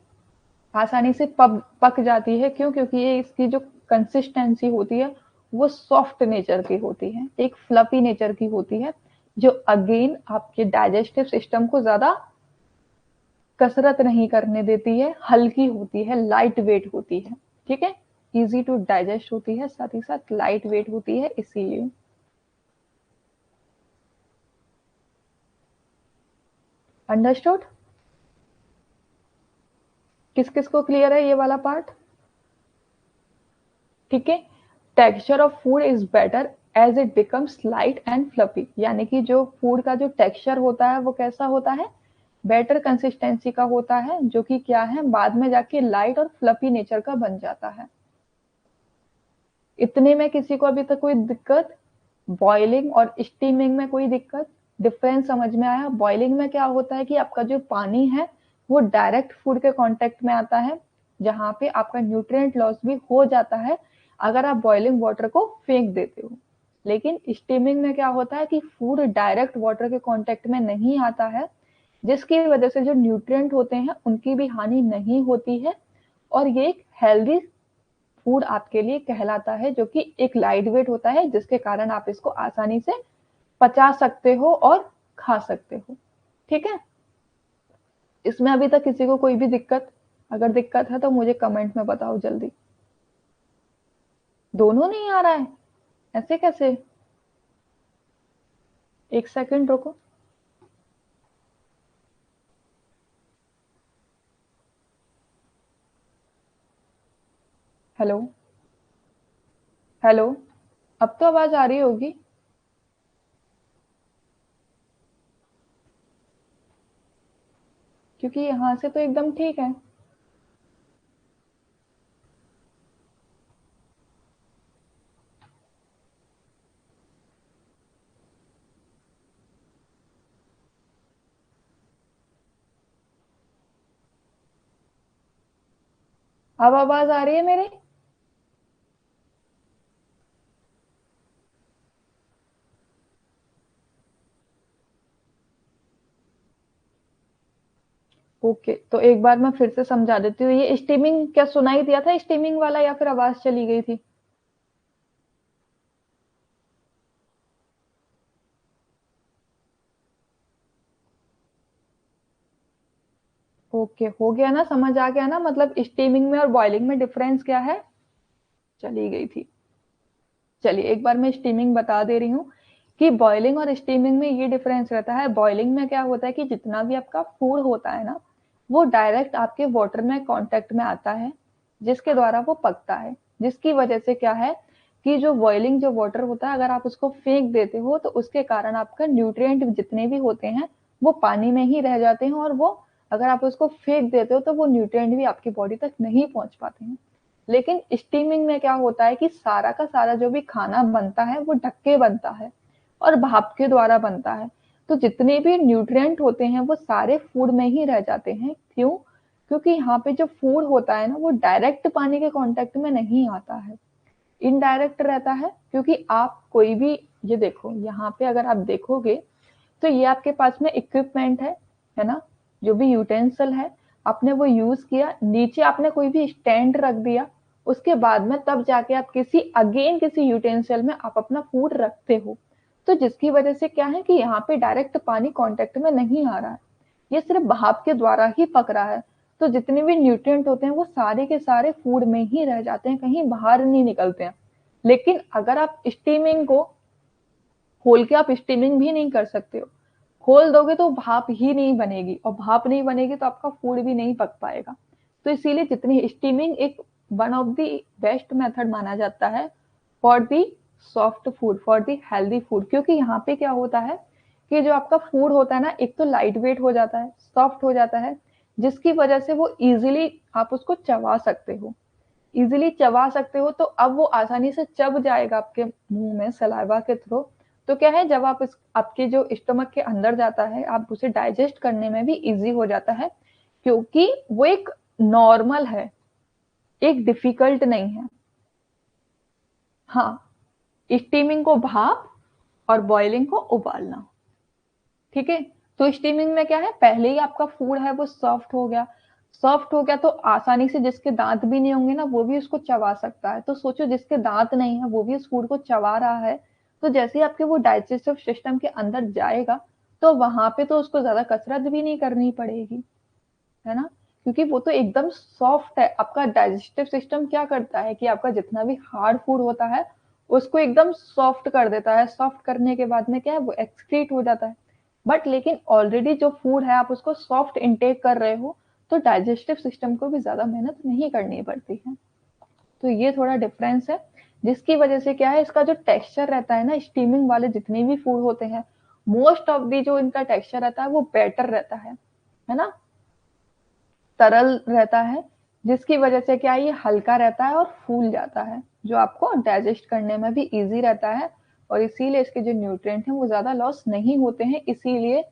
आसानी से पक जाती है। क्यों? क्योंकि ये इसकी जो कंसिस्टेंसी होती है वो सॉफ्ट नेचर की होती है, एक फ्लफी नेचर की होती है, जो अगेन आपके डाइजेस्टिव सिस्टम को ज्यादा कसरत नहीं करने देती है, हल्की होती है, लाइट वेट होती है। ठीक है, इजी टू डाइजेस्ट होती है, साथ ही साथ लाइट वेट होती है, इसीलिए। अंडरस्टूड? किस किस को क्लियर है ये वाला पार्ट? ठीक है, texture of food is better as it becomes light and fluffy. यानी कि जो फूड का जो टेक्सचर होता है वो कैसा होता है, बेटर कंसिस्टेंसी का होता है, जो कि क्या है, बाद में जाके लाइट और फ्लफी नेचर का बन जाता है। इतने में किसी को अभी तक कोई दिक्कत? बॉइलिंग और स्टीमिंग में कोई दिक्कत? डिफरेंस समझ में आया? बॉइलिंग में क्या होता है कि आपका जो पानी है वो डायरेक्ट फूड के कांटेक्ट में आता है, जहां पे आपका न्यूट्रिएंट लॉस भी हो जाता है अगर आप बॉइलिंग वाटर को फेंक देते हो। लेकिन स्टीमिंग में क्या होता है कि फूड डायरेक्ट वाटर के कांटेक्ट में नहीं आता है, जिसकी वजह से जो न्यूट्रिएंट होते हैं उनकी भी हानि नहीं होती है, और ये एक हेल्दी फूड आपके लिए कहलाता है, जो कि एक लाइट वेट होता है, जिसके कारण आप इसको आसानी से पचा सकते हो और खा सकते हो। ठीक है, इसमें अभी तक किसी को कोई भी दिक्कत? अगर दिक्कत है तो मुझे कमेंट में बताओ जल्दी। दोनों नहीं आ रहा है? ऐसे कैसे? एक सेकंड रुको। हेलो, हेलो, अब तो आवाज आ रही होगी। क्योंकि यहाँ से तो एकदम ठीक है। अब आवाज आ रही है मेरी? ओके, तो एक बार मैं फिर से समझा देती हूँ। ये स्टीमिंग क्या सुनाई दिया था, स्टीमिंग वाला, या फिर आवाज चली गई थी? ओके, हो गया ना, समझ आ गया ना, मतलब स्टीमिंग में और बॉइलिंग में डिफरेंस क्या है। चली गई थी। चलिए एक बार मैं स्टीमिंग बता दे रही हूँ कि बॉइलिंग और स्टीमिंग में ये डिफरेंस रहता है। बॉइलिंग में क्या होता है कि जितना भी आपका फूड होता है ना, वो डायरेक्ट आपके वाटर में कांटेक्ट में आता है, जिसके द्वारा वो पकता है, जिसकी वजह से क्या है कि जो बॉइलिंग जो वाटर होता है अगर आप उसको फेंक देते हो तो उसके कारण आपका न्यूट्रिएंट जितने भी होते हैं वो पानी में ही रह जाते हैं, और वो अगर आप उसको फेंक देते हो तो वो न्यूट्रिएंट भी आपकी बॉडी तक नहीं पहुंच पाते हैं। लेकिन स्टीमिंग में क्या होता है कि सारा का सारा जो भी खाना बनता है वो ढक के बनता है और भाप के द्वारा बनता है। तो जितने भी न्यूट्रिएंट होते हैं वो सारे फूड में ही रह जाते हैं। क्यों? क्योंकि यहाँ पे जो फूड होता है ना वो डायरेक्ट पानी के कांटेक्ट में नहीं आता है, इनडायरेक्ट रहता है। क्योंकि आप कोई भी, ये देखो यहाँ पे अगर आप देखोगे तो ये आपके पास में इक्विपमेंट है ना, जो भी यूटेंसिल है आपने वो यूज किया, नीचे आपने कोई भी स्टैंड रख दिया, उसके बाद में तब जाके आप किसी यूटेंसिल में आप अपना फूड रखते हो। तो जिसकी वजह से क्या है कि यहाँ पे डायरेक्ट पानी कांटेक्ट में नहीं आ रहा है, ये सिर्फ भाप के द्वारा ही पक रहा है। तो जितने भी न्यूट्रिएंट होते हैं वो सारे के सारे फूड में ही रह जाते हैं, कहीं बाहर नहीं निकलते हैं। लेकिन अगर आप स्टीमिंग को खोल के आप स्टीमिंग भी नहीं कर सकते हो, खोल दोगे तो भाप ही नहीं बनेगी, और भाप नहीं बनेगी तो आपका फूड भी नहीं पक पाएगा। तो इसीलिए जितनी स्टीमिंग एक one of the best method माना जाता है for the soft food, for the healthy food. क्योंकि यहाँ पे क्या होता है कि जो आपका फूड होता है ना, एक तो लाइट वेट हो जाता है, सॉफ्ट हो जाता है, जिसकी वजह से वो इजीली आप उसको चबा सकते हो, इजीली चबा सकते हो। तो अब वो आसानी से चब जाएगा आपके मुंह में सलाइवा के थ्रू। तो क्या है, जब आप आपके जो स्टमक के अंदर जाता है आप उसे डाइजेस्ट करने में भी इजी हो जाता है, क्योंकि वो एक नॉर्मल है, एक डिफिकल्ट नहीं है। हाँ, स्टीमिंग को भाप और बॉइलिंग को उबालना, ठीक है। तो स्टीमिंग में क्या है, पहले ही आपका फूड है वो सॉफ्ट हो गया, सॉफ्ट हो गया तो आसानी से जिसके दांत भी नहीं होंगे ना वो भी उसको चबा सकता है। तो सोचो जिसके दांत नहीं है वो भी उस फूड को चबा रहा है, तो जैसे ही आपके वो डाइजेस्टिव सिस्टम के अंदर जाएगा तो वहां पे तो उसको ज्यादा कसरत भी नहीं करनी पड़ेगी, है ना। क्योंकि वो तो एकदम सॉफ्ट है। आपका डाइजेस्टिव सिस्टम क्या करता है कि आपका जितना भी हार्ड फूड होता है उसको एकदम सॉफ्ट कर देता है, सॉफ्ट करने के बाद में क्या है वो एक्सक्रीट हो जाता है। बट लेकिन ऑलरेडी जो फूड है आप उसको सॉफ्ट इनटेक कर रहे हो, तो डाइजेस्टिव सिस्टम को भी ज्यादा मेहनत नहीं करनी पड़ती है। तो ये थोड़ा डिफरेंस है, जिसकी वजह से क्या है इसका जो टेक्सचर रहता है ना, स्टीमिंग वाले जितने भी फूड होते हैं मोस्ट ऑफ दी जो इनका टेक्सचर रहता है वो बेटर रहता है ना, तरल रहता है, जिसकी वजह से क्या ये हल्का रहता है और फूल जाता है, जो आपको डाइजेस्ट करने में भी इजी रहता है। और इसीलिए इसके जो न्यूट्रिएंट हैं वो ज्यादा लॉस नहीं होते हैं। इसीलिए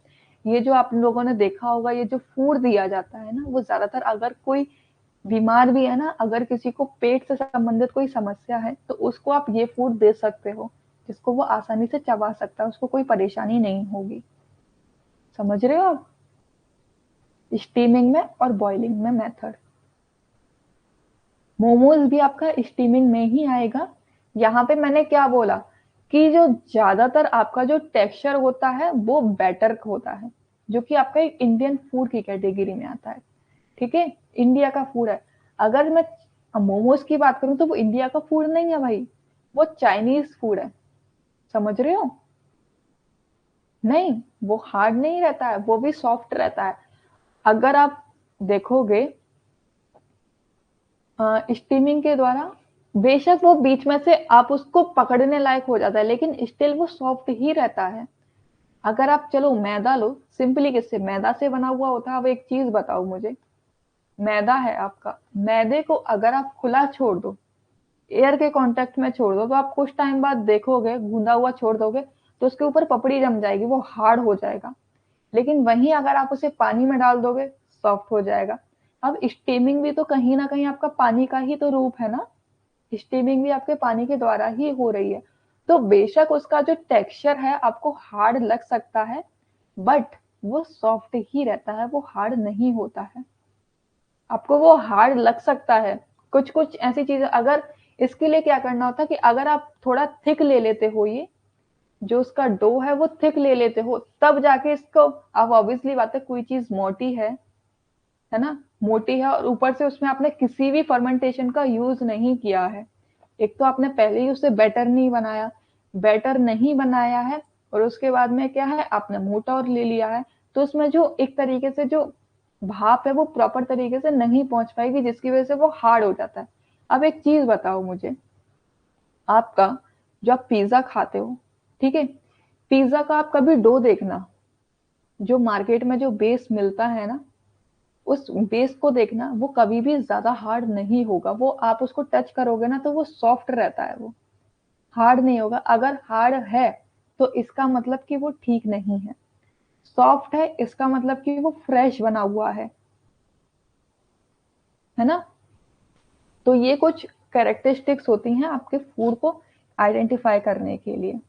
ये जो आप लोगों ने देखा होगा ये जो फूड दिया जाता है ना वो ज्यादातर, अगर कोई बीमार भी है ना, अगर किसी को पेट से संबंधित कोई समस्या है तो उसको आप ये फूड दे सकते हो जिसको वो आसानी से चबा सकता है, उसको कोई परेशानी नहीं होगी। समझ रहे हो आप, स्टीमिंग में और बॉइलिंग में मेथड। मोमोज भी आपका स्टीमिंग में ही आएगा। यहाँ पे मैंने क्या बोला कि जो ज्यादातर आपका जो टेक्सचर होता है वो बेटर होता है, जो कि आपका एक इंडियन फूड की कैटेगरी में आता है, ठीक है, इंडिया का फूड है। अगर मैं मोमोज की बात करूं तो वो इंडिया का फूड नहीं है भाई, वो चाइनीज फूड है। समझ रहे हो, नहीं वो हार्ड नहीं रहता है, वो भी सॉफ्ट रहता है। अगर आप देखोगे स्टीमिंग के द्वारा बेशक वो बीच में से आप उसको पकड़ने लायक हो जाता है, लेकिन स्टिल वो सॉफ्ट ही रहता है। अगर आप चलो मैदा लो, सिंपली किससे, मैदा से बना हुआ होता है। अब एक चीज बताओ मुझे, मैदा है आपका, मैदे को अगर आप खुला छोड़ दो, एयर के कांटेक्ट में छोड़ दो, तो आप कुछ टाइम बाद देखोगे गूंदा हुआ छोड़ दोगे तो उसके ऊपर पपड़ी जम जाएगी, वो हार्ड हो जाएगा। लेकिन वहीं अगर आप उसे पानी में डाल दोगे सॉफ्ट हो जाएगा। अब स्टीमिंग भी तो कहीं ना कहीं आपका पानी का ही तो रूप है ना, स्टीमिंग भी आपके पानी के द्वारा ही हो रही है। तो बेशक उसका जो टेक्सचर है आपको हार्ड लग सकता है, बट वो सॉफ्ट ही रहता है, वो हार्ड नहीं होता है। आपको वो हार्ड लग सकता है, कुछ कुछ ऐसी चीजें, अगर इसके लिए क्या करना होता है कि अगर आप थोड़ा थिक ले लेते हो, ये जो उसका डो है वो थिक ले लेते हो, तब जाके इसको, अब ऑब्वियसली बात है कोई चीज मोटी है ना, मोटी है और ऊपर से उसमें आपने किसी भी फर्मेंटेशन का यूज नहीं किया है, एक तो आपने पहले ही उसे बेटर नहीं बनाया है, और उसके बाद में क्या है आपने मोटा और ले लिया है, तो उसमें जो एक तरीके से जो भाप है वो प्रॉपर तरीके से नहीं पहुंच पाएगी, जिसकी वजह से वो हार्ड हो जाता है। अब एक चीज बताओ मुझे, आपका जो आप पिज्जा खाते हो, ठीक है, पिज्जा का आप कभी डो देखना, जो मार्केट में जो बेस मिलता है ना, उस बेस को देखना, वो कभी भी ज्यादा हार्ड नहीं होगा। वो आप उसको टच करोगे ना तो वो सॉफ्ट रहता है, वो हार्ड नहीं होगा। अगर हार्ड है तो इसका मतलब कि वो ठीक नहीं है, सॉफ्ट है इसका मतलब कि वो फ्रेश बना हुआ है ना। तो ये कुछ कैरेक्टरिस्टिक्स होती हैं आपके फूड को आइडेंटिफाई करने के लिए।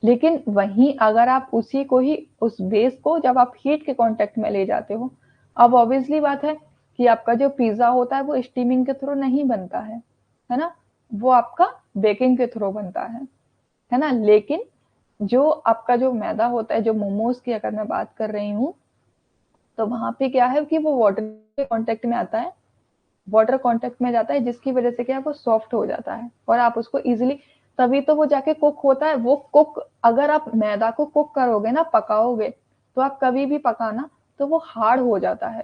लेकिन वहीं अगर आप उसी को ही, उस बेस को जब आप हीट के कांटेक्ट में ले जाते हो, अब ऑब्वियसली बात है कि आपका जो पिज्जा होता है वो स्टीमिंग के थ्रू नहीं बनता है ना, वो आपका बेकिंग के थ्रू बनता है ना। लेकिन जो आपका जो मैदा होता है, जो मोमोज की अगर मैं बात कर रही हूँ, तो वहां पे क्या है कि वो वाटर के कांटेक्ट में आता है, वाटर कांटेक्ट में जाता है, जिसकी वजह से क्या है वो सॉफ्ट हो जाता है और आप उसको इजीली, तभी तो वो जाके कुक होता है। वो कुक, अगर आप मैदा को कुक करोगे ना, पकाओगे, तो आप कभी भी पकाना तो वो हार्ड हो जाता है।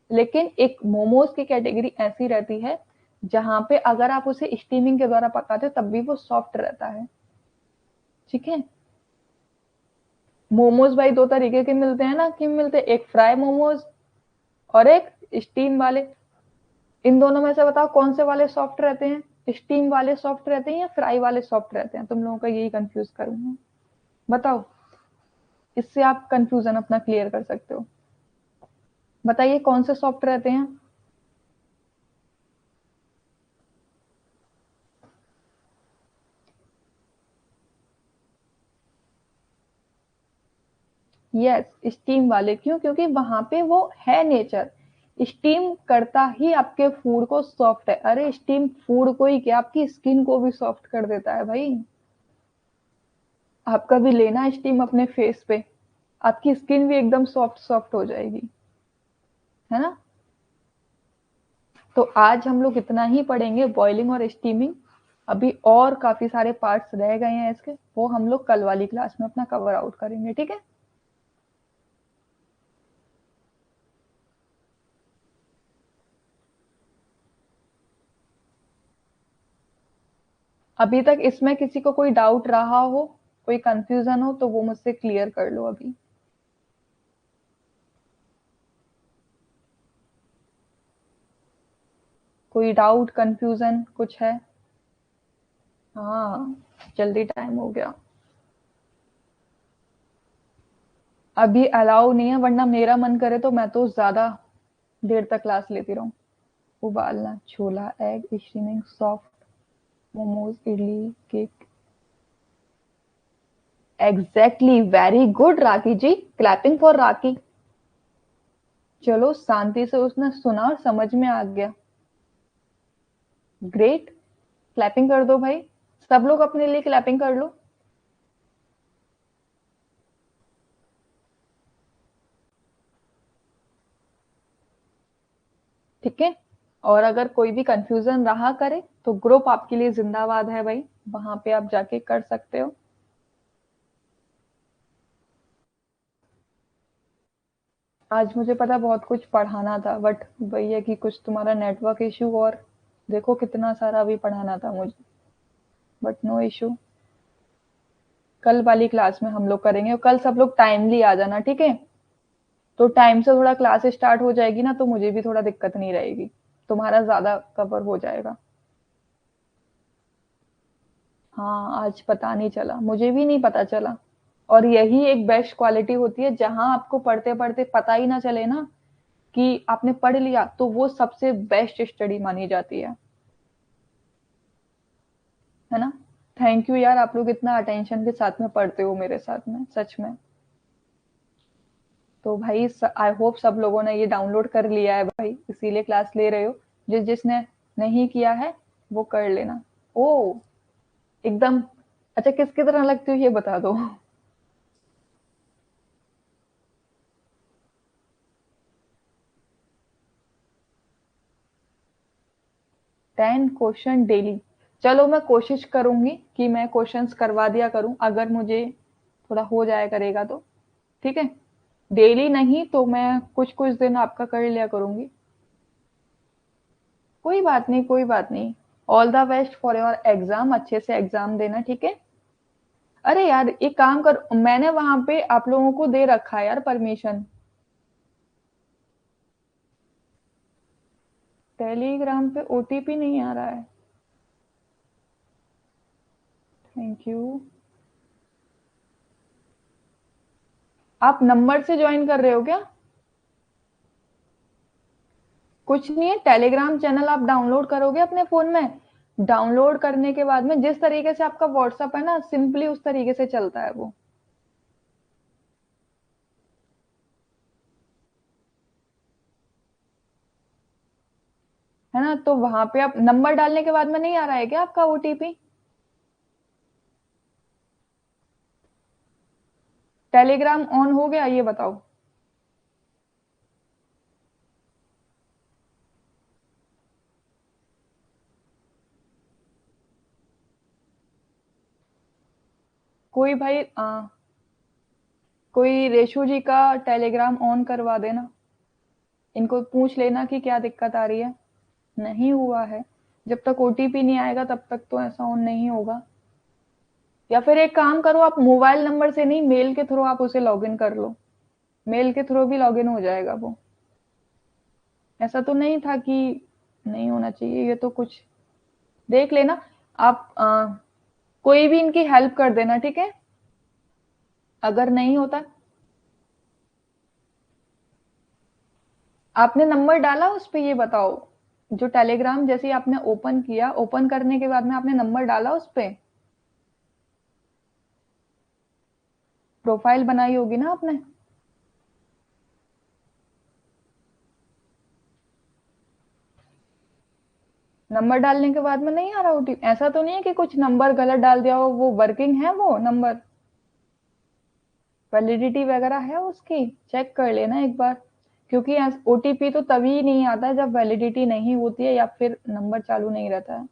लेकिन एक मोमोज की कैटेगरी ऐसी रहती है जहां पे अगर आप उसे स्टीमिंग के द्वारा पकाते हो तब भी वो सॉफ्ट रहता है, ठीक है। मोमोज भाई दो तरीके के मिलते हैं ना, कि मिलते हैं, एक फ्राई मोमोज और एक स्टीम वाले। इन दोनों में से बताओ कौन से वाले सॉफ्ट रहते हैं, स्टीम वाले सॉफ्ट रहते हैं या फ्राई वाले सॉफ्ट रहते हैं? तुम लोगों का यही कंफ्यूज करूंगा, बताओ। इससे आप कंफ्यूजन अपना क्लियर कर सकते हो। बताइए कौन से सॉफ्ट रहते हैं। यस, स्टीम वाले। क्यों? क्योंकि वहां पे वो है नेचर, स्टीम करता ही आपके फूड को सॉफ्ट है। अरे स्टीम फूड को ही क्या, आपकी स्किन को भी सॉफ्ट कर देता है भाई। आप कभी लेना स्टीम अपने फेस पे, आपकी स्किन भी एकदम सॉफ्ट सॉफ्ट हो जाएगी, है ना। तो आज हम लोग इतना ही पढ़ेंगे, बॉइलिंग और स्टीमिंग। अभी और काफी सारे पार्ट्स रह गए हैं इसके, वो हम लोग कल वाली क्लास में अपना कवर आउट करेंगे, ठीक है। अभी तक इसमें किसी को कोई डाउट रहा हो, कोई कंफ्यूजन हो, तो वो मुझसे क्लियर कर लो अभी। कोई डाउट कंफ्यूजन कुछ है? हाँ, जल्दी टाइम हो गया। अभी अलाउ नहीं है, वरना मेरा मन करे तो मैं तो ज्यादा देर तक क्लास लेती रहूं। उबालना, छोला, egg, steaming, soft, momos, idli, cake. Exactly, very good Rakhi जी, क्लैपिंग फॉर राखी। चलो शांति से उसने सुना और समझ में आ गया। ग्रेट, क्लैपिंग कर दो भाई, सब लोग अपने लिए क्लैपिंग कर लो। ठीक है। और अगर कोई भी कंफ्यूजन रहा करे तो ग्रुप आपके लिए जिंदाबाद है भाई, वहां पे आप जाके कर सकते हो। आज मुझे पता बहुत कुछ पढ़ाना था, बट वही है कि कुछ तुम्हारा नेटवर्क इशू, और देखो कितना सारा अभी पढ़ाना था मुझे, बट नो इशू। कल वाली क्लास में हम लोग करेंगे, और कल सब लोग टाइमली आ जाना, ठीक है। तो टाइम से थोड़ा क्लास स्टार्ट हो जाएगी ना, तो मुझे भी थोड़ा दिक्कत नहीं रहेगी, तुम्हारा ज्यादा कवर हो जाएगा। हाँ, आज पता नहीं चला, मुझे भी नहीं पता चला। और यही एक बेस्ट क्वालिटी होती है, जहां आपको पढ़ते पढ़ते पता ही ना चले ना कि आपने पढ़ लिया, तो वो सबसे बेस्ट स्टडी मानी जाती है ना। थैंक यू यार, आप लोग इतना अटेंशन के साथ में पढ़ते हो मेरे साथ में, सच में। तो भाई आई होप सब लोगों ने ये डाउनलोड कर लिया है भाई, इसीलिए क्लास ले रहे हो। जिसने नहीं किया है वो कर लेना। ओ, एकदम। अच्छा, किसकी तरह लगती हो ये बता दो। 10 क्वेश्चन डेली? चलो मैं कोशिश करूंगी कि मैं क्वेश्चंस करवा दिया करूं, अगर मुझे थोड़ा हो जाया करेगा तो, ठीक है। डेली नहीं तो मैं कुछ कुछ दिन आपका कर लिया करूंगी। कोई बात नहीं, कोई बात नहीं। All the best for your exam, अच्छे से एग्जाम देना, ठीक है। अरे यार एक काम कर, मैंने वहां पे आप लोगों को दे रखा है यार परमिशन। टेलीग्राम पे ओटीपी नहीं आ रहा है। Thank you. आप नंबर से ज्वाइन कर रहे हो क्या? कुछ नहीं है, टेलीग्राम चैनल आप डाउनलोड करोगे अपने फोन में। डाउनलोड करने के बाद में जिस तरीके से आपका व्हाट्सएप है ना, सिंपली उस तरीके से चलता है वो। है ना, तो वहां पे आप नंबर डालने के बाद में नहीं आ रहा है क्या आपका ओटीपी? टेलीग्राम ऑन हो गया ये बताओ। कोई भाई कोई रेशु जी का टेलीग्राम ऑन करवा देना। इनको पूछ लेना कि क्या दिक्कत आ रही है। नहीं हुआ है, जब तक ओटीपी नहीं आएगा तब तक तो ऐसा ऑन नहीं होगा। या फिर एक काम करो, आप मोबाइल नंबर से नहीं, मेल के थ्रू आप उसे लॉगिन कर लो। मेल के थ्रू भी लॉगिन हो जाएगा वो। ऐसा तो नहीं था कि नहीं होना चाहिए, ये तो कुछ देख लेना। आप कोई भी इनकी हेल्प कर देना, ठीक है। अगर नहीं होता, आपने नंबर डाला उस पे, ये बताओ। जो टेलीग्राम जैसे ही आपने ओपन किया, ओपन करने के बाद में आपने नंबर डाला उस पे। प्रोफाइल बनाई होगी ना आपने। नंबर डालने के बाद में नहीं आ रहा ओटीपी? ऐसा तो नहीं है कि कुछ नंबर गलत डाल दिया हो, वो वर्किंग है वो नंबर? वैलिडिटी वगैरह है उसकी? चेक कर लेना एक बार। क्योंकि ओटीपी तो तभी नहीं आता है जब वैलिडिटी नहीं होती है या फिर नंबर चालू नहीं रहता है।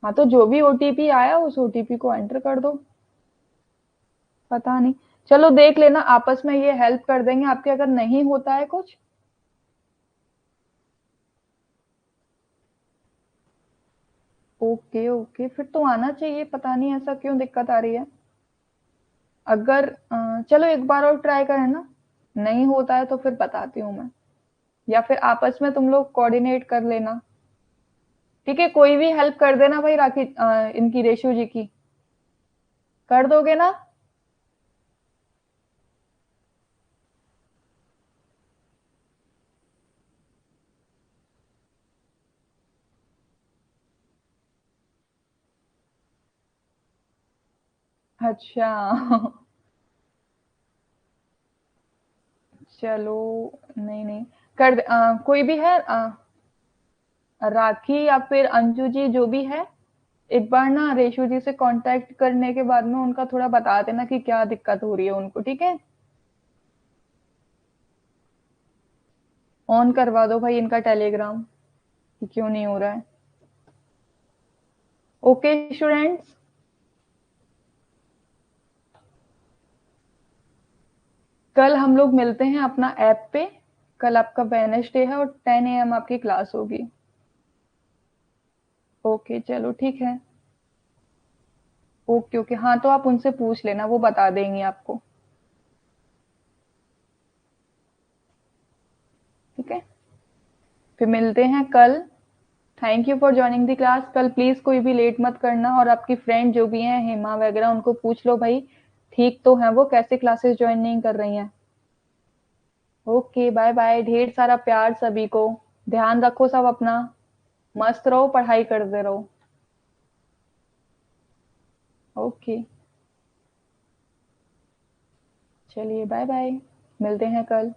हाँ, तो जो भी ओटीपी आया उस ओटीपी को एंटर कर दो। पता नहीं, चलो देख लेना, आपस में ये हेल्प कर देंगे आपके, अगर नहीं होता है कुछ। ओके ओके, फिर तो आना चाहिए, पता नहीं ऐसा क्यों दिक्कत आ रही है। अगर चलो एक बार और ट्राई करें ना। नहीं होता है तो फिर बताती हूँ मैं। या फिर आपस में तुम लोग कोऑर्डिनेट कर लेना। ठीक है, कोई भी हेल्प कर देना भाई, राखी इनकी रेशु जी की। कर दोगे ना? अच्छा। चलो, नहीं नहीं, कर दे, कोई भी है राखी या फिर अंजू जी जो भी है। एक बार ना रेशु जी से कांटेक्ट करने के बाद में उनका थोड़ा बता देना कि क्या दिक्कत हो रही है उनको, ठीक है। ऑन करवा दो भाई इनका टेलीग्राम, कि क्यों नहीं हो रहा है। Okay students. कल हम लोग मिलते हैं अपना ऐप पे। कल आपका वेडनेसडे है और 10 AM आपकी क्लास होगी। ओके चलो ठीक है। ओके ओके, हाँ तो आप उनसे पूछ लेना, वो बता देंगी आपको। ठीक है, फिर मिलते हैं कल। Thank you for joining the class. कल प्लीज कोई भी लेट मत करना, और आपकी फ्रेंड जो भी है हेमा वगैरह, उनको पूछ लो भाई ठीक तो है वो, कैसे क्लासेस ज्वाइन नहीं कर रही हैं। ओके बाय बाय, ढेर सारा प्यार सभी को। ध्यान रखो सब अपना। मस्त रहो, पढ़ाई करते रहो। ओके, चलिए बाय बाय, मिलते हैं कल।